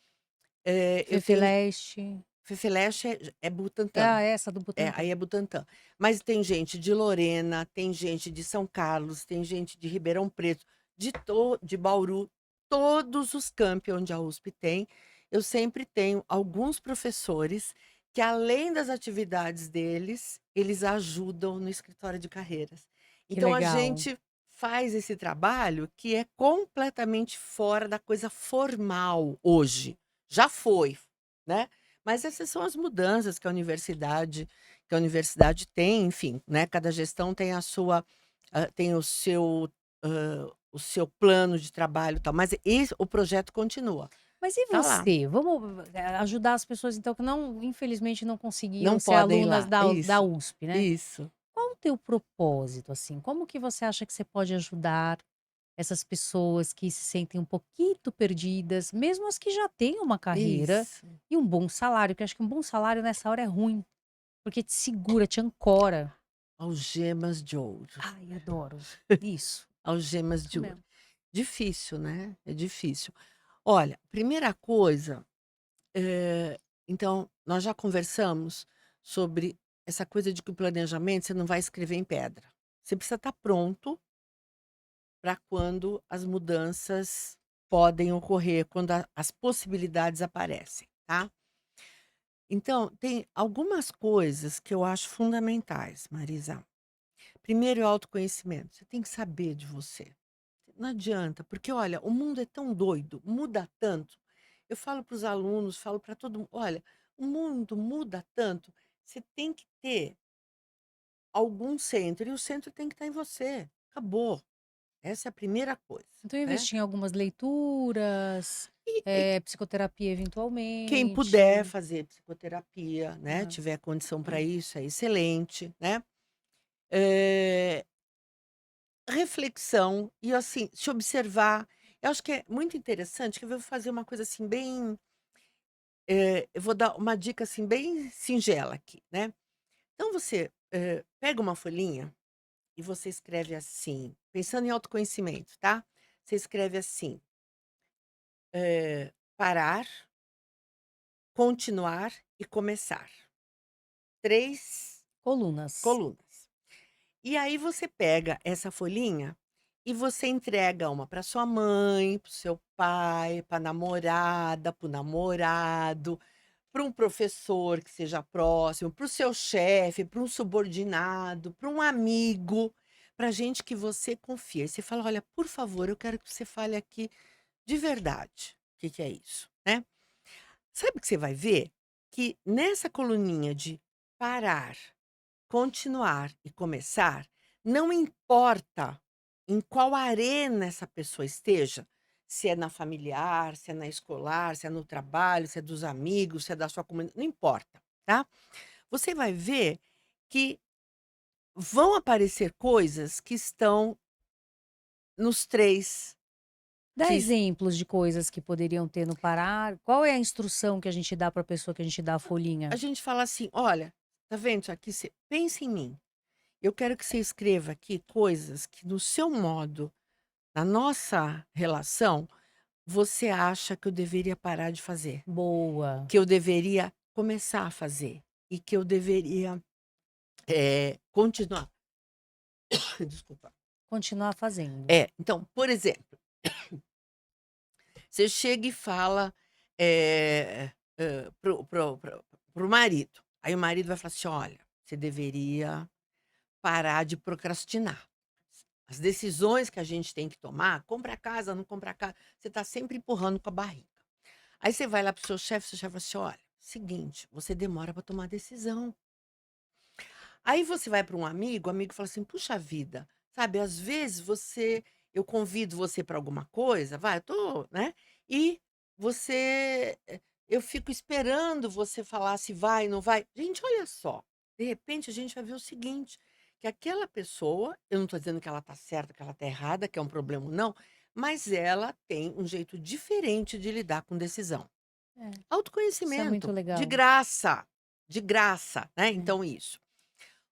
Eu tenho Fefeleche. Fefeleche é Butantã. Ah, essa do É, aí Butantã. é Butantã. Mas tem gente de Lorena, tem gente de São Carlos, tem gente de Ribeirão Preto, de Bauru, todos os campi onde a USP tem. Eu sempre tenho alguns professores que, além das atividades deles, eles ajudam no escritório de carreiras. Que Então a legal. gente faz esse trabalho que é completamente fora da coisa formal hoje. Já foi, né? Mas essas são as mudanças que a universidade tem, enfim, né, cada gestão tem a sua tem o seu plano de trabalho e tal, mas o projeto continua, Mas e tá lá. você? Vamos, ajudar as pessoas então que não infelizmente não conseguiam Não ser podem ir alunas lá. da Isso, USP, né. isso. Qual o teu propósito, assim? Como que você acha que você pode ajudar essas pessoas que se sentem um pouquinho perdidas, mesmo as que já têm uma carreira Isso. e um bom salário, que eu acho que um bom salário nessa hora é ruim, porque te segura, te ancora. Algemas de ouro, Ai, adoro. Isso, algemas isso de ouro. mesmo. Difícil, né, é difícil. Olha, primeira coisa, então, nós já conversamos sobre essa coisa de que o planejamento você não vai escrever em pedra. Você precisa estar pronto para quando as mudanças podem ocorrer, quando as possibilidades aparecem, tá? Então, tem algumas coisas que eu acho fundamentais, Marisa. Primeiro é o autoconhecimento. Você tem que saber de você. Não adianta, porque olha, o mundo é tão doido, muda tanto. Eu falo para os alunos, falo para todo mundo, olha, o mundo muda tanto, você tem que ter algum centro, e o centro tem que estar em você. Acabou. Essa é a primeira coisa, Então né? investir em algumas leituras, E psicoterapia quem puder eventualmente. fazer psicoterapia, né? Aham. Tiver condição para isso, é excelente, né? Eh, Reflexão e, assim, se observar. Eu acho que é muito interessante, que eu vou fazer uma coisa, assim, bem, eu vou dar uma dica, assim, bem singela aqui, né. Então você, pega uma folhinha e você escreve assim, pensando em autoconhecimento, tá. Você escreve assim, parar, continuar e começar. 3 Colunas. colunas. E aí você pega essa folhinha e você entrega uma para sua mãe, para o seu pai, para a namorada, para o namorado, para um professor que seja próximo, para o seu chefe, para um subordinado, para um amigo, para gente que você confia. E você fala: "Olha, por favor, eu quero que você fale aqui de verdade, o que que é isso", né. Sabe o que você vai ver? Que nessa coluninha de parar, continuar e começar, não importa em qual arena essa pessoa esteja, se é na familiar, se é na escolar, se é no trabalho, se é dos amigos, se é da sua comunidade, não importa, tá? Você vai ver que vão aparecer coisas que estão nos 3 Dá que exemplos de coisas que poderiam ter no Pará. Qual é a instrução que a gente dá para a pessoa que a gente dá a a folhinha? gente fala assim: "Olha, tá vendo isso aqui? Você pensa em mim. Eu quero que você escreva aqui coisas que no seu modo, na nossa relação, você acha que eu deveria parar de fazer, Boa. que eu deveria começar a fazer e que eu deveria, continuar". Desculpa. Continuar fazendo. É, então, por exemplo, você chega e fala, para o marido, aí o marido vai falar assim: "Olha, você deveria parar de procrastinar. As decisões que a gente tem que tomar, compra casa, não compra casa, você está sempre empurrando com a barriga". Aí você vai lá para o seu chefe fala assim: "Olha, seguinte, você demora para tomar decisão". Aí você vai para um amigo, o amigo fala assim: "Puxa vida, sabe, às vezes eu convido você para alguma coisa, vai, eu tô, né, e você, eu fico esperando você falar se vai, não vai". Gente, olha só, de repente a gente vai ver o seguinte, que aquela pessoa, eu não estou dizendo que ela está certa, que ela está errada, que é um problema ou não, mas ela tem um jeito diferente de lidar com decisão. É, isso é muito Autoconhecimento, legal. de graça, né, É. então isso.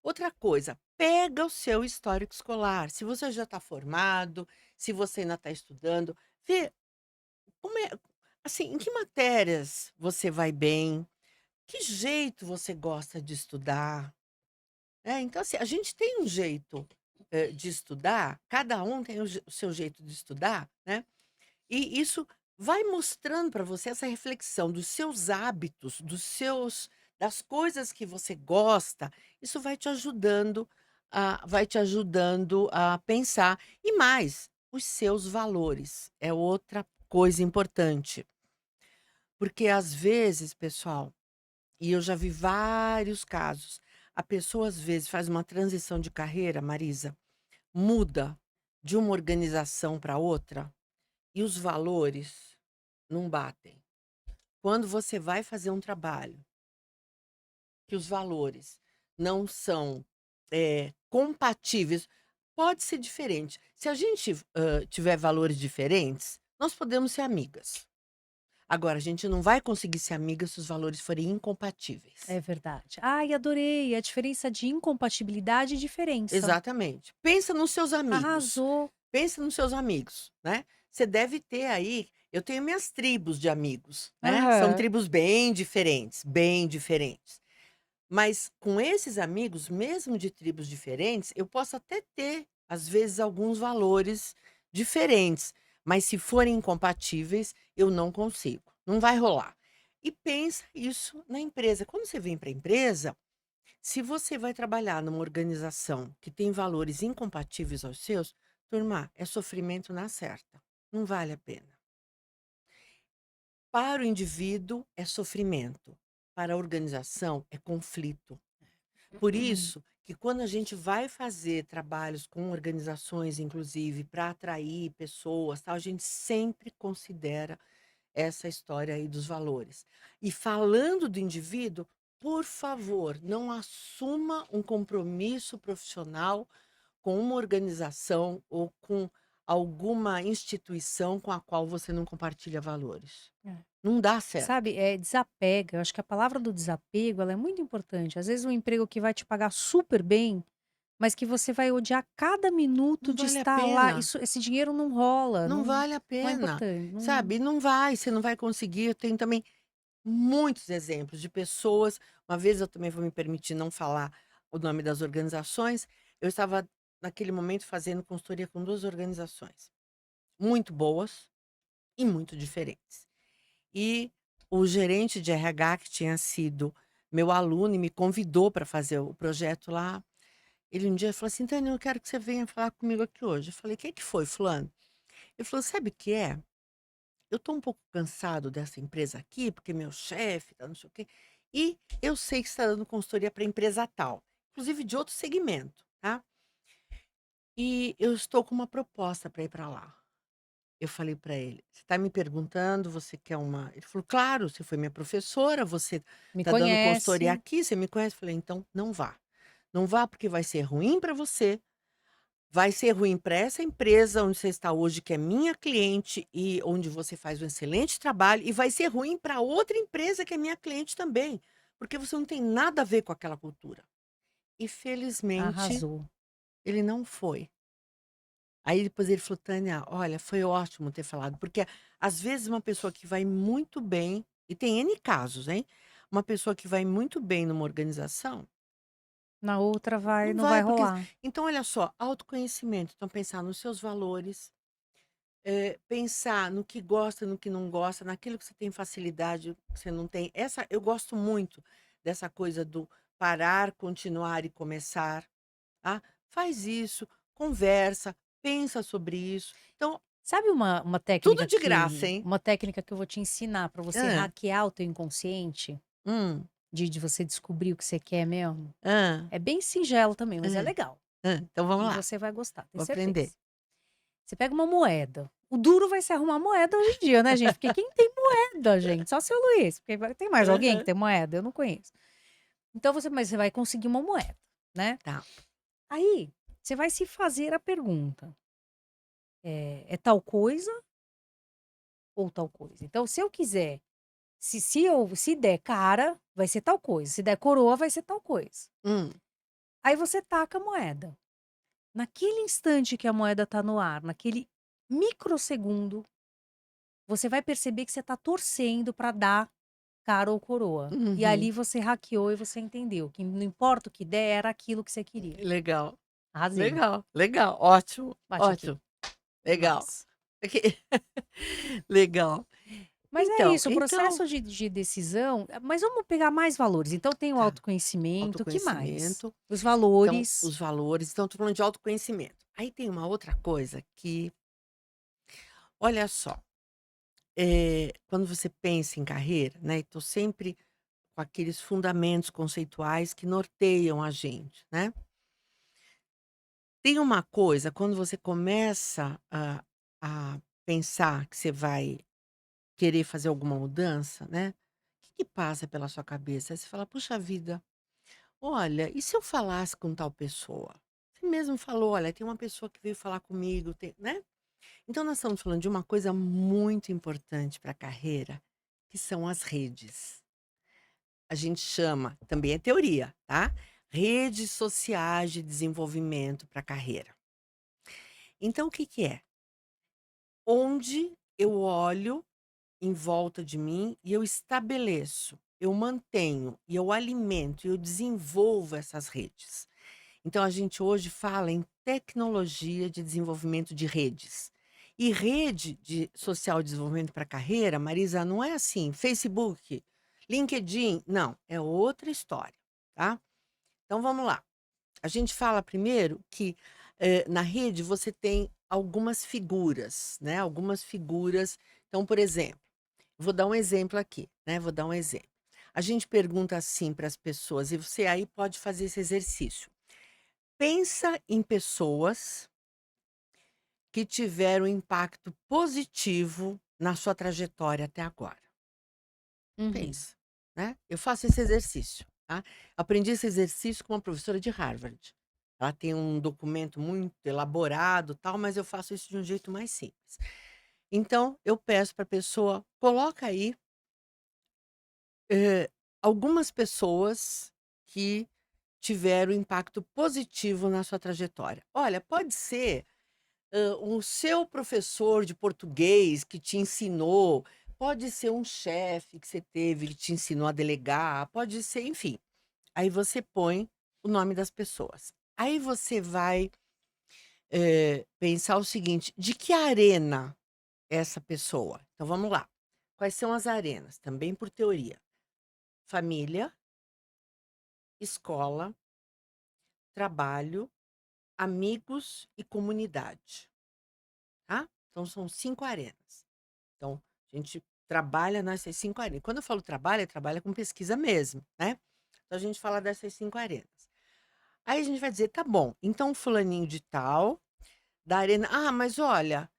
Outra coisa, pega o seu histórico escolar. Se você já está formado, se você ainda está estudando, vê como é, assim, em que matérias você vai bem, que jeito você gosta de estudar. Então, assim, a gente tem um jeito, de estudar, cada um tem o seu jeito de estudar, né? E isso vai mostrando para você essa reflexão dos seus hábitos, das coisas que você gosta, isso vai te ajudando a pensar. E mais, os seus valores, é outra coisa importante. Porque às vezes, pessoal, e eu já vi vários casos, a pessoa às vezes faz uma transição de carreira, Marisa, muda de uma organização para outra, e os valores não batem. Quando você vai fazer um trabalho que os valores não são, compatíveis, pode ser diferente. Se a gente, tiver valores diferentes, nós podemos ser amigas. Agora, a gente não vai conseguir ser amiga se os valores forem incompatíveis. É verdade. Ai, adorei a diferença de incompatibilidade e diferença. Exatamente. Pensa nos seus amigos. Arrasou. Pensa nos seus amigos, né. Você deve ter aí, eu tenho minhas tribos de amigos, né, são Aham. tribos bem diferentes, bem diferentes. Mas com esses amigos, mesmo de tribos diferentes, eu posso até ter, às vezes, alguns valores diferentes, mas se forem incompatíveis, eu não consigo, não vai rolar. e pensa isso na empresa. Quando você vem para a empresa, se você vai trabalhar numa organização que tem valores incompatíveis aos seus, turma, é sofrimento na certa. Não vale a pena. Para o indivíduo é sofrimento, para a organização é conflito. Por isso que quando a gente vai fazer trabalhos com organizações, inclusive, para atrair pessoas, tal, a gente sempre considera essa história aí dos valores. E falando do indivíduo, por favor, não assuma um compromisso profissional com uma organização ou com alguma instituição com a qual você não compartilha valores. É. Não dá certo. Sabe, desapega. Eu acho que a palavra do desapego, ela é muito importante. Às vezes um emprego que vai te pagar super bem, mas que você vai odiar cada minuto Não de vale a estar lá. pena. Isso, esse dinheiro não rola, Não não, vale a não é pena, importante. Não... sabe? Não vai, você não vai conseguir. Eu tenho também muitos exemplos de pessoas. Uma vez eu também vou me permitir não falar o nome das organizações. Eu estava, naquele momento, fazendo consultoria com 2 organizações, muito boas e muito diferentes. E o gerente de RH, que tinha sido meu aluno e me convidou para fazer o projeto lá, ele um dia falou assim: "Tânia, eu quero que você venha falar comigo aqui hoje". Eu falei: "O que que foi, fulano?". Ele falou: "Sabe o que é? Eu estou um pouco cansado dessa empresa aqui, porque meu chefe tá não sei o quê, e eu sei que você está dando consultoria para empresa tal, inclusive de outro segmento, tá? E eu estou com uma proposta para ir para lá". Eu falei para ele: "Você está me perguntando, você quer uma". Ele falou: "Claro, você foi minha professora, você Me está dando consultoria conhece. aqui, você me conhece". Eu falei: "Então não vá. Não vá porque vai ser ruim para você, vai ser ruim para essa empresa onde você está hoje, que é minha cliente e onde você faz um excelente trabalho, e vai ser ruim para outra empresa que é minha cliente também, porque você não tem nada a ver com aquela cultura". E felizmente Arrasou. ele não foi. Aí depois ele falou: "Tânia, olha, foi ótimo ter falado", porque às vezes uma pessoa que vai muito bem, e tem N casos, hein, uma pessoa que vai muito bem numa organização, Na outra não não vai vai, porque rolar. então olha só, autoconhecimento, então pensar nos seus valores, pensar no que gosta, no que não gosta, naquilo que você tem facilidade, que você não tem. Essa eu gosto muito dessa coisa do parar, continuar e começar, tá. Faz isso, conversa, pensa sobre isso. Então, Sabe tudo de graça, hein. uma técnica que eu vou te ensinar para você Hã. hackear o teu inconsciente, Hum. de você descobrir o que você quer mesmo? Hã. É bem singelo também, mas é Hã. legal. Então vamos E lá, você vai gostar, tenho vou aprender. certeza. Você pega uma moeda. O duro vai ser arrumar moeda hoje em dia, né, gente? Porque quem tem moeda, gente? Só o seu Luiz. Porque tem mais alguém que Aham. tem moeda? Eu não conheço. Então mas você vai conseguir uma moeda, né? Tá. Aí, você vai se fazer a pergunta: é tal coisa ou tal coisa? Então, se eu quiser, se der cara, vai ser tal coisa. Se der coroa, vai ser tal coisa. Hum. Aí você taca a moeda. Naquele instante que a moeda tá no ar, naquele microsegundo, você vai perceber que você tá torcendo pra dar cara ou coroa. E Uhum. ali você hackeou e você entendeu que não importa o que der, era aquilo que você queria. Legal, Arrasei. legal, legal, ótimo, Bate aqui. ótimo, legal. Massa. Ok. Legal. Mas é Então isso, o processo de decisão, mas vamos pegar mais valores. Então tem o tá, autoconhecimento, o que mais? autoconhecimento, Os então valores. os valores, então tô falando de autoconhecimento. Aí tem uma outra coisa que, olha só, quando você pensa em carreira, né, e tô sempre com aqueles fundamentos conceituais que norteiam a gente, né. Tem uma coisa, quando você começa a pensar que você vai querer fazer alguma mudança, né, o que que passa pela sua cabeça? Aí você fala: "Puxa vida, olha, e se eu falasse com tal pessoa?". Você mesmo falou: "Olha, tem uma pessoa que veio falar comigo", tem, né. Então nós estamos falando de uma coisa muito importante para a carreira, que são as redes. A gente chama, também é teoria, tá, redes sociais de desenvolvimento para a carreira. Então o que que é? Onde eu olho em volta de mim e eu estabeleço, eu mantenho e eu alimento e eu desenvolvo essas redes. Então a gente hoje fala em tecnologia de desenvolvimento de redes. E rede de social de desenvolvimento para carreira, Marisa, não é assim, Facebook. LinkedIn, não, é outra história, tá? Então vamos lá. A gente fala primeiro que, na rede você tem algumas figuras, né, algumas figuras. Então, por exemplo, vou dar um exemplo aqui, né, vou dar um exemplo. A gente pergunta assim para as pessoas, e você aí pode fazer esse exercício. Pensa em pessoas que tiveram impacto positivo na sua trajetória até agora. Uhum. Pensa, né. Eu faço esse exercício, tá. Aprendi esse exercício com uma professora de Harvard. Ela tem um documento muito elaborado, tal, mas eu faço isso de um jeito mais simples. Então, eu peço para a pessoa, coloca aí, eh, algumas pessoas que tiveram impacto positivo na sua trajetória. Olha, pode ser o seu professor de português que te ensinou, pode ser um chefe que você teve que te ensinou a delegar, pode ser, enfim. Aí você põe o nome das pessoas. Aí você vai, pensar o seguinte: de que arena é essa pessoa? Então vamos lá. Quais são as arenas? Também por teoria: família, escola, trabalho, amigos e comunidade, tá? Então são 5 arenas. Então, a gente trabalha nessas 5 arenas. Quando eu falo trabalha, trabalha com pesquisa mesmo, né. Então a gente fala dessas 5 arenas. Aí a gente vai dizer: "Tá bom, então o fulaninho de tal, da arena mas olha,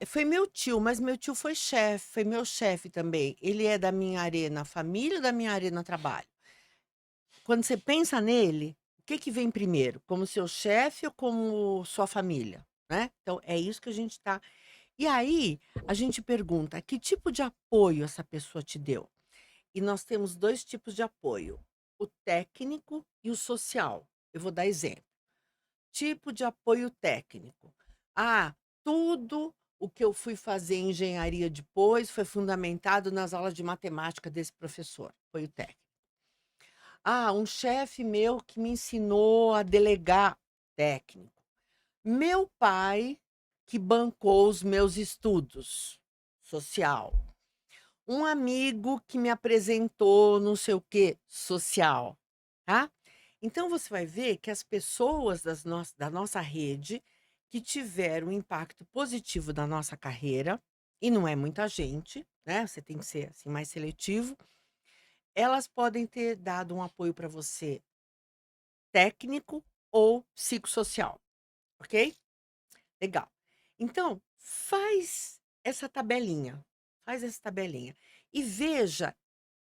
foi meu tio, mas meu tio foi chefe, foi meu chefe também. Ele é da minha arena família ou da minha arena trabalho?". Quando você pensa nele, o que que vem primeiro? Como seu chefe ou como sua família, né. Então é isso que a gente está. E aí, a gente pergunta: "Que tipo de apoio essa pessoa te deu?". E nós temos 2 tipos de apoio, o técnico e o social. Eu vou dar exemplo. Tipo de apoio técnico: "Ah, tudo o que eu fui fazer em engenharia depois foi fundamentado nas aulas de matemática desse professor", apoio técnico. "Ah, um chefe meu que me ensinou a delegar", técnico. "Meu pai que bancou os meus estudos", social. "Um amigo que me apresentou não sei o quê", social, tá. Então você vai ver que as pessoas da nossa rede, que tiveram um impacto positivo na nossa carreira, e não é muita gente, né, você tem que ser, assim, mais seletivo, elas podem ter dado um apoio para você técnico ou psicossocial, ok? Legal. Então, faz essa tabelinha e veja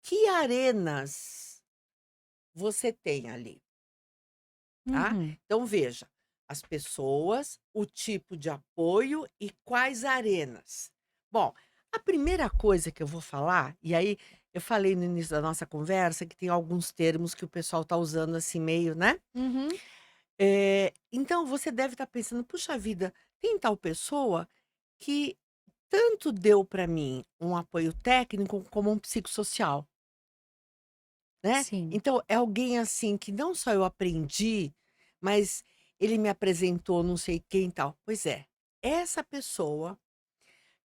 que arenas você tem ali, tá? Uhum. Então veja, as pessoas, o tipo de apoio e quais arenas. Bom, a primeira coisa que eu vou falar, e aí eu falei no início da nossa conversa que tem alguns termos que o pessoal está usando assim meio, né? Uhum. Então você deve estar pensando: "Puxa vida, tem tal pessoa que tanto deu para mim um apoio técnico como um psicossocial", né. Sim. Então é alguém, assim, que não só eu aprendi, mas ele me apresentou não sei quem e tal. Pois é, essa pessoa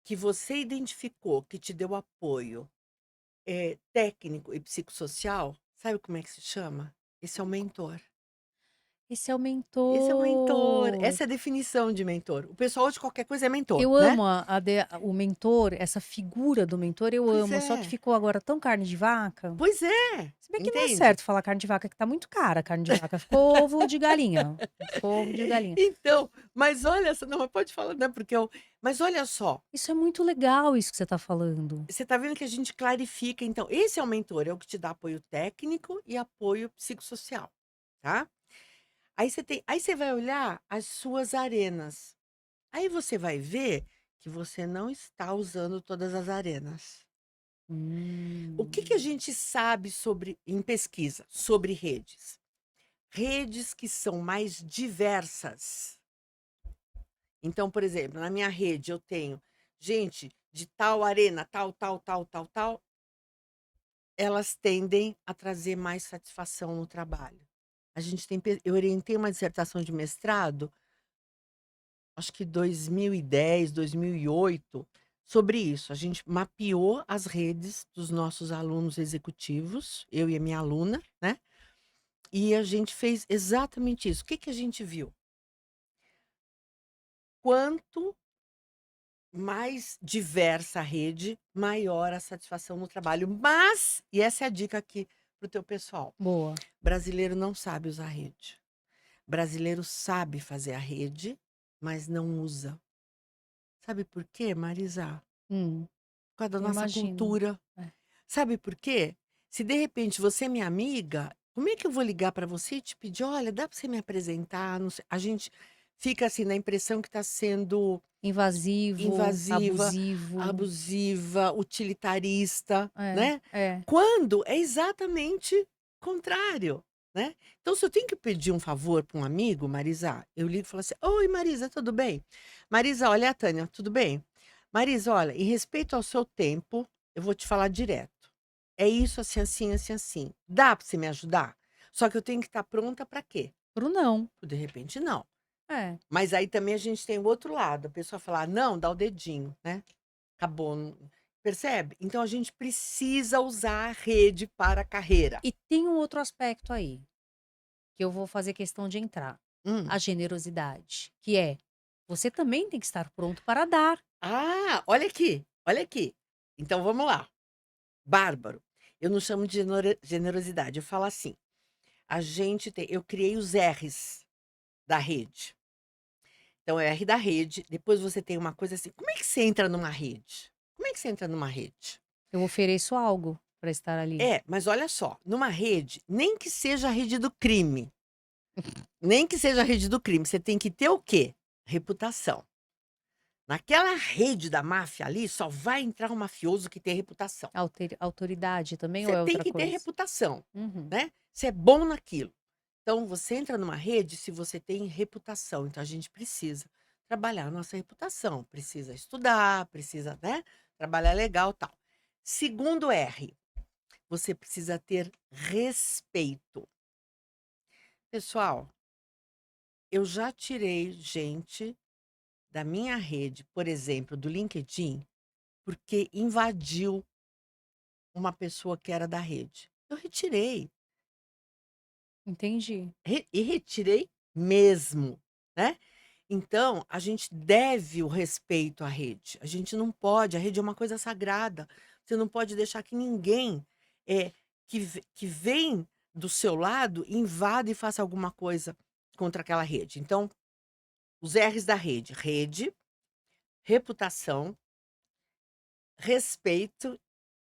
que você identificou que te deu apoio, técnico e psicossocial, sabe como é que se chama? Esse é o mentor. Esse é o Esse é o mentor, mentor. essa é a definição de mentor. O pessoal hoje qualquer coisa é mentor, Eu né. amo o mentor, essa figura do mentor eu Pois amo, só que é, ficou agora tão carne de vaca. pois é, Se bem que não é entende? certo falar carne de vaca, que tá muito cara a carne de vaca, ficou ovo de galinha, ficou ovo de galinha. Então, mas olha só não, mas pode falar, né, porque eu mas olha só, Isso é muito legal isso que você tá falando. você tá vendo que a gente clarifica, então, esse é o mentor, é o que te dá apoio técnico e apoio psicossocial, tá. Aí você vai olhar as suas arenas, aí você vai ver que você não está usando todas as arenas. O que que a Hum. gente sabe sobre em pesquisa, sobre redes? Redes que são mais diversas. Então, por exemplo, na minha rede eu tenho gente de tal arena, tal, tal, tal, tal, tal, elas tendem a trazer mais satisfação no trabalho. A gente tem eu orientei uma dissertação de mestrado, acho que 2010, 2008, sobre isso. A gente mapeou as redes dos nossos alunos executivos, eu e a minha aluna, né? E a gente fez exatamente isso. O que que a gente viu? Quanto mais diversa a rede, maior a satisfação no trabalho. Mas, e essa é a dica aqui para o teu pessoal, Boa. brasileiro não sabe usar rede. Brasileiro sabe fazer a rede, mas não usa. Sabe por quê, Marisa? Hum, Por causa da eu nossa imagino. cultura. É. Sabe por quê? Se de repente você é minha amiga, como é que eu vou ligar para você e te pedir: "Olha, dá para você me apresentar?" Não sei, a gente fica, assim, na impressão que está sendo Invasivo, invasiva, abusivo. abusiva, utilitarista, É, né, é. quando é exatamente contrário, né. Então se eu tenho que pedir um favor para um amigo, Marisa, eu ligo e falo assim: "Oi, Marisa, tudo bem? Marisa, olha, é a Tânia, tudo bem? Marisa, olha, em respeito ao seu tempo, eu vou te falar direto. É isso, assim, assim, assim, assim. Dá para você me ajudar? Só que eu tenho que estar pronta para quê? Pro não. De repente não. É. Mas aí também a gente tem o outro lado, a pessoa falar: "Não", dá o dedinho, né. Acabou, percebe? Então a gente precisa usar a rede para a carreira. E tem um outro aspecto aí, que eu vou fazer questão de entrar, Hum. a generosidade, que é, você também tem que estar pronto para dar. Ah, olha aqui, olha aqui. Então vamos lá, bárbaro. Eu não chamo de generosidade, eu falo assim, a gente tem eu criei os R's da rede. Então é R da rede, depois você tem uma coisa assim, como é que você entra numa rede? Como é que você entra numa rede? Eu ofereço algo para estar ali. É, mas olha só, numa rede, nem que seja a rede do crime, nem que seja a rede do crime, você tem que ter o quê? Reputação. Naquela rede da máfia ali, só vai entrar um mafioso que tem reputação. Autoridade também ou Você é tem outra que ter coisa? reputação, Uhum. né? Você é bom naquilo. Então, você entra numa rede se você tem reputação. Então, a gente precisa trabalhar a nossa reputação, precisa estudar, precisa, né? Trabalhar legal, tal. Segundo R, você precisa ter respeito. Pessoal, eu já tirei gente da minha rede, por exemplo, do LinkedIn, porque invadiu uma pessoa que era da rede. Eu retirei, Entendi. e retirei mesmo, né. Então, a gente deve o respeito à rede, a gente não pode, a rede é uma coisa sagrada, você não pode deixar que ninguém, que vem do seu lado invada e faça alguma coisa contra aquela rede. Então, os R's da rede: rede, reputação, respeito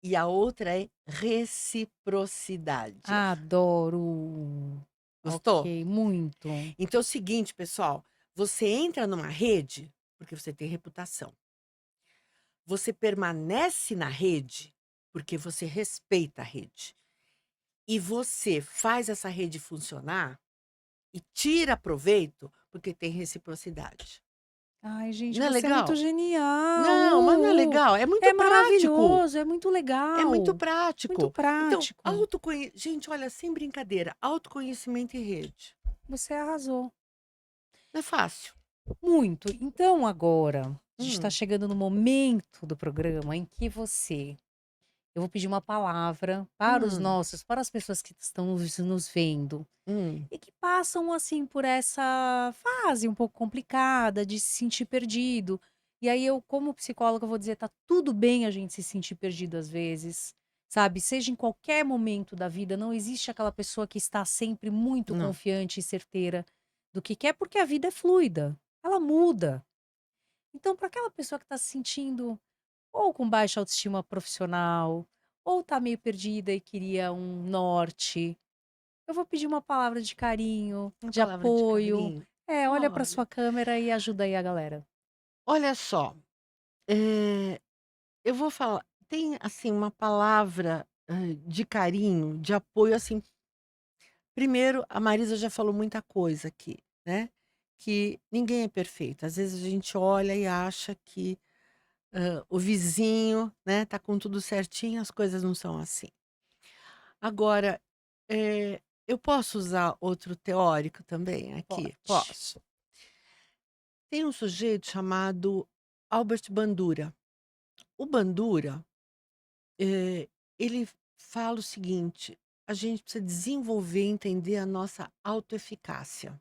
e a outra é reciprocidade. Adoro. Gostou? Ok, muito. Então é o seguinte, pessoal, você entra numa rede porque você tem reputação. Você permanece na rede porque você respeita a rede. E você faz essa rede funcionar e tira proveito porque tem reciprocidade. Ai, gente, Não é você é muito legal? genial. Não, mas não é legal? É muito É prático. maravilhoso, é muito É muito legal. Muito prático. Então, prático. gente, olha, sem brincadeira, autoconhecimento em rede. Você arrasou. Não é fácil. Muito. Então agora, a gente está Hum, chegando no momento do programa em que eu vou pedir uma palavra para os hum, nossos para as pessoas que estão nos vendo hum. e que passam, assim, por essa fase um pouco complicada de se sentir perdido. E aí eu, como psicóloga, vou dizer: "Tá tudo bem a gente se sentir perdido às vezes", sabe, seja em qualquer momento da vida, não existe aquela pessoa que está sempre muito Não, confiante e certeira do que quer, porque a vida é fluida, ela muda. Então, para aquela pessoa que está se sentindo ou com baixa autoestima profissional, ou tá meio perdida e queria um norte, eu vou pedir uma palavra de carinho, uma de palavra de apoio. carinho. É, olha para Olha, sua câmera e ajuda aí a galera. olha só, eh, eu vou falar tem, assim, uma palavra, de carinho, de apoio, assim, primeiro, a Marisa já falou muita coisa aqui, né, que ninguém é perfeito. Às vezes a gente olha e acha que, o vizinho, né, tá com tudo certinho, as coisas não são assim. Agora, eu posso usar outro teórico também aqui? Pode. Posso. Tem um sujeito chamado Albert Bandura. O Bandura, ele fala o seguinte: a gente precisa desenvolver e entender a nossa autoeficácia.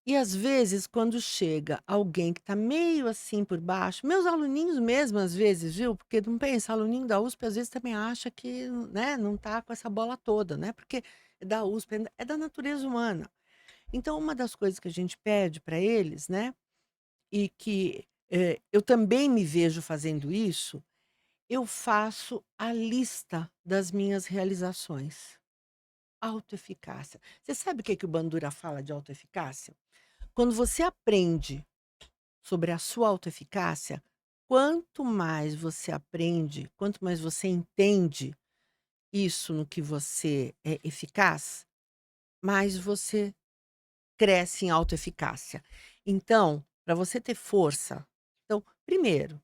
E às vezes, quando chega alguém que está meio assim por baixo, meus aluninhos mesmo, às vezes, viu? Porque não pensa, aluninho da USP às vezes também acha que, né, não tá com essa bola toda, né? Porque é da USP, é da natureza humana. Então, uma das coisas que a gente pede para eles, né, e que eu também me vejo fazendo isso, eu faço a lista das minhas realizações. Autoeficácia. Você sabe o que, que o Bandura fala de autoeficácia? Quando você aprende sobre a sua autoeficácia, quanto mais você aprende, quanto mais você entende isso no que você é eficaz, mais você cresce em autoeficácia. Então, para você ter força, então, primeiro,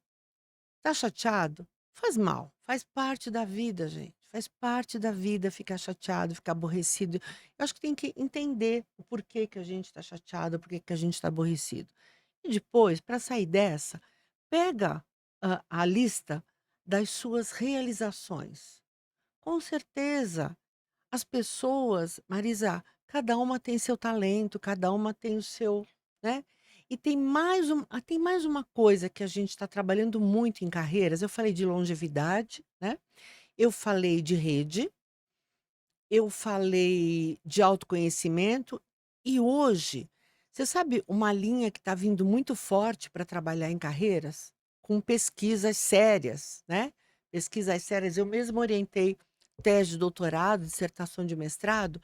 tá chateado? Faz mal, faz parte da vida, gente. Faz parte da vida ficar chateado, ficar aborrecido. Eu acho que tem que entender o porquê que a gente está chateado, o porquê que a gente está aborrecido. E depois, para sair dessa, pega a lista das suas realizações. Com certeza, as pessoas, Marisa, cada uma tem seu talento, cada uma tem o seu, né? E tem mais uma coisa que a gente está trabalhando muito em carreiras. Eu falei de longevidade, né? Eu falei de rede, eu falei de autoconhecimento e hoje, você sabe uma linha que está vindo muito forte para trabalhar em carreiras? Com pesquisas sérias, né? Pesquisas sérias. Eu mesmo orientei tese de doutorado, dissertação de mestrado,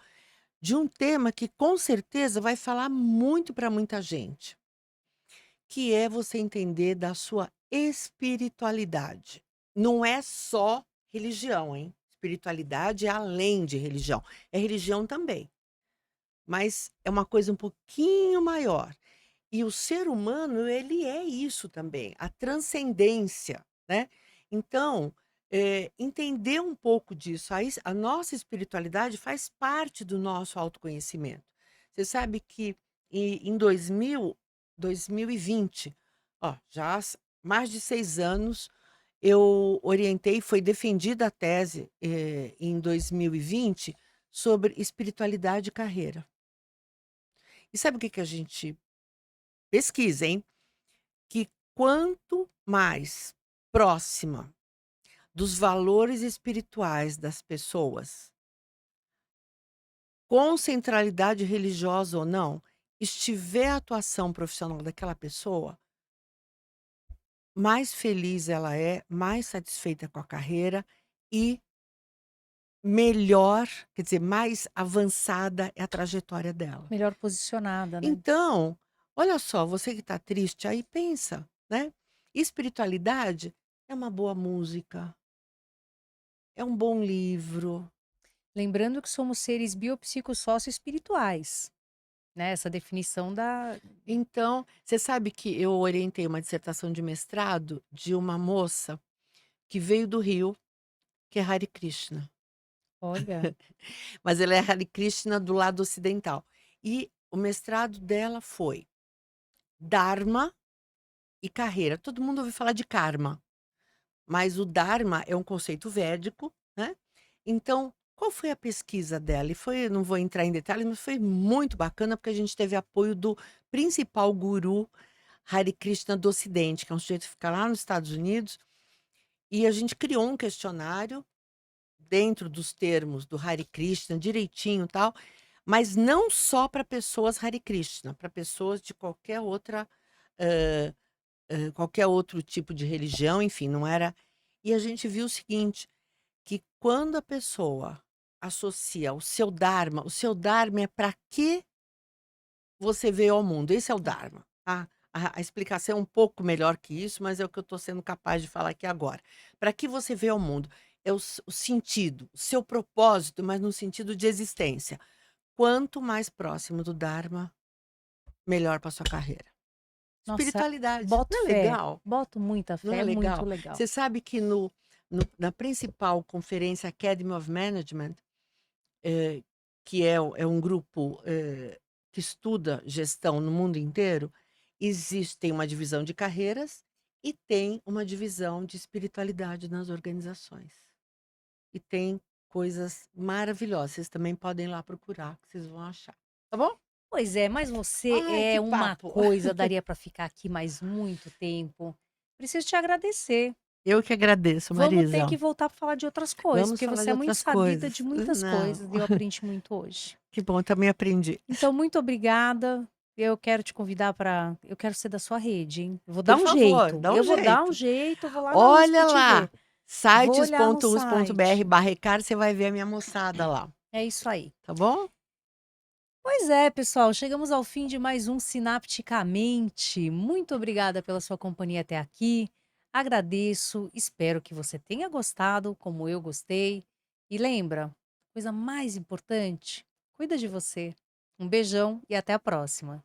de um tema que com certeza vai falar muito para muita gente, que é você entender da sua espiritualidade. Não é só religião, hein? Espiritualidade é além de religião. É religião também, mas é uma coisa um pouquinho maior. E o ser humano, ele é isso também, a transcendência, né. Então, entender um pouco disso, a nossa espiritualidade faz parte do nosso autoconhecimento. Você sabe que em 2020, ó, já há mais de 6 anos, eu orientei, foi defendida a tese, em 2020, sobre espiritualidade e carreira. E sabe o que que a gente pesquisa, hein? Que quanto mais próxima dos valores espirituais das pessoas, com centralidade religiosa ou não, estiver a atuação profissional daquela pessoa, mais feliz ela é, mais satisfeita com a carreira e melhor, quer dizer, mais avançada é a trajetória dela. Melhor posicionada, né. Então, olha só, você que está triste aí, pensa, né? Espiritualidade é uma boa música, é um bom livro. Lembrando que somos seres biopsicossócio-espirituais, né, essa definição da Então, você sabe que eu orientei uma dissertação de mestrado de uma moça que veio do Rio, que é Hare Krishna, olha, mas ela é Hare Krishna do lado ocidental. E o mestrado dela foi Dharma e carreira. Todo mundo ouve falar de karma, mas o Dharma é um conceito védico, né? Então, qual foi a pesquisa dela? E foi, não vou entrar em detalhes, mas foi muito bacana porque a gente teve apoio do principal guru Hare Krishna do Ocidente, que é um sujeito que fica lá nos Estados Unidos, e a gente criou um questionário dentro dos termos do Hare Krishna, direitinho, e tal, mas não só para pessoas Hare Krishna, para pessoas de qualquer outra, hã qualquer outro tipo de religião, enfim, não era. E a gente viu o seguinte, que quando a pessoa associa o seu dharma é para que você veio ao mundo, esse é o dharma, tá. A explicação é um pouco melhor que isso, mas é o que eu estou sendo capaz de falar aqui agora. Para que você veio ao mundo? É o sentido, o seu propósito, mas no sentido de existência. Quanto mais próximo do dharma, melhor para sua carreira. nossa, Espiritualidade, boto não é fé, legal? boto muita Não fé, é é muito legal? legal. Você sabe que na principal conferência Academy of Management, eh, que é um grupo, que estuda gestão no mundo inteiro, existe uma divisão de carreiras e tem uma divisão de espiritualidade nas organizações. E tem coisas maravilhosas, vocês também podem ir lá procurar, que vocês vão achar, tá bom? Pois é, mas você Ai, que é uma papo. coisa, daria para ficar aqui mais muito tempo. Preciso te agradecer. Eu que agradeço, Vamos ter Marisa. que voltar para falar de outras coisas, Vamos porque falar você de é muito outras sabida de coisas. muitas Não, coisas e eu aprendi muito hoje. que bom, eu também aprendi. Então, muito obrigada. Eu quero te convidar para. Eu quero ser da sua rede, hein? Eu vou dar Por um favor, jeito. dá um Eu vou dar um jeito. jeito, eu vou lá na USP Olha te ver. lá, Vou olhar no site. sites.us.br/recado, você vai ver a minha moçada lá, É isso aí. tá bom? Pois é, pessoal, chegamos ao fim de mais um Sinapticamente. Muito obrigada pela sua companhia até aqui. Agradeço, espero que você tenha gostado, como eu gostei. E lembra, coisa mais importante, cuida de você. Um beijão e até a próxima.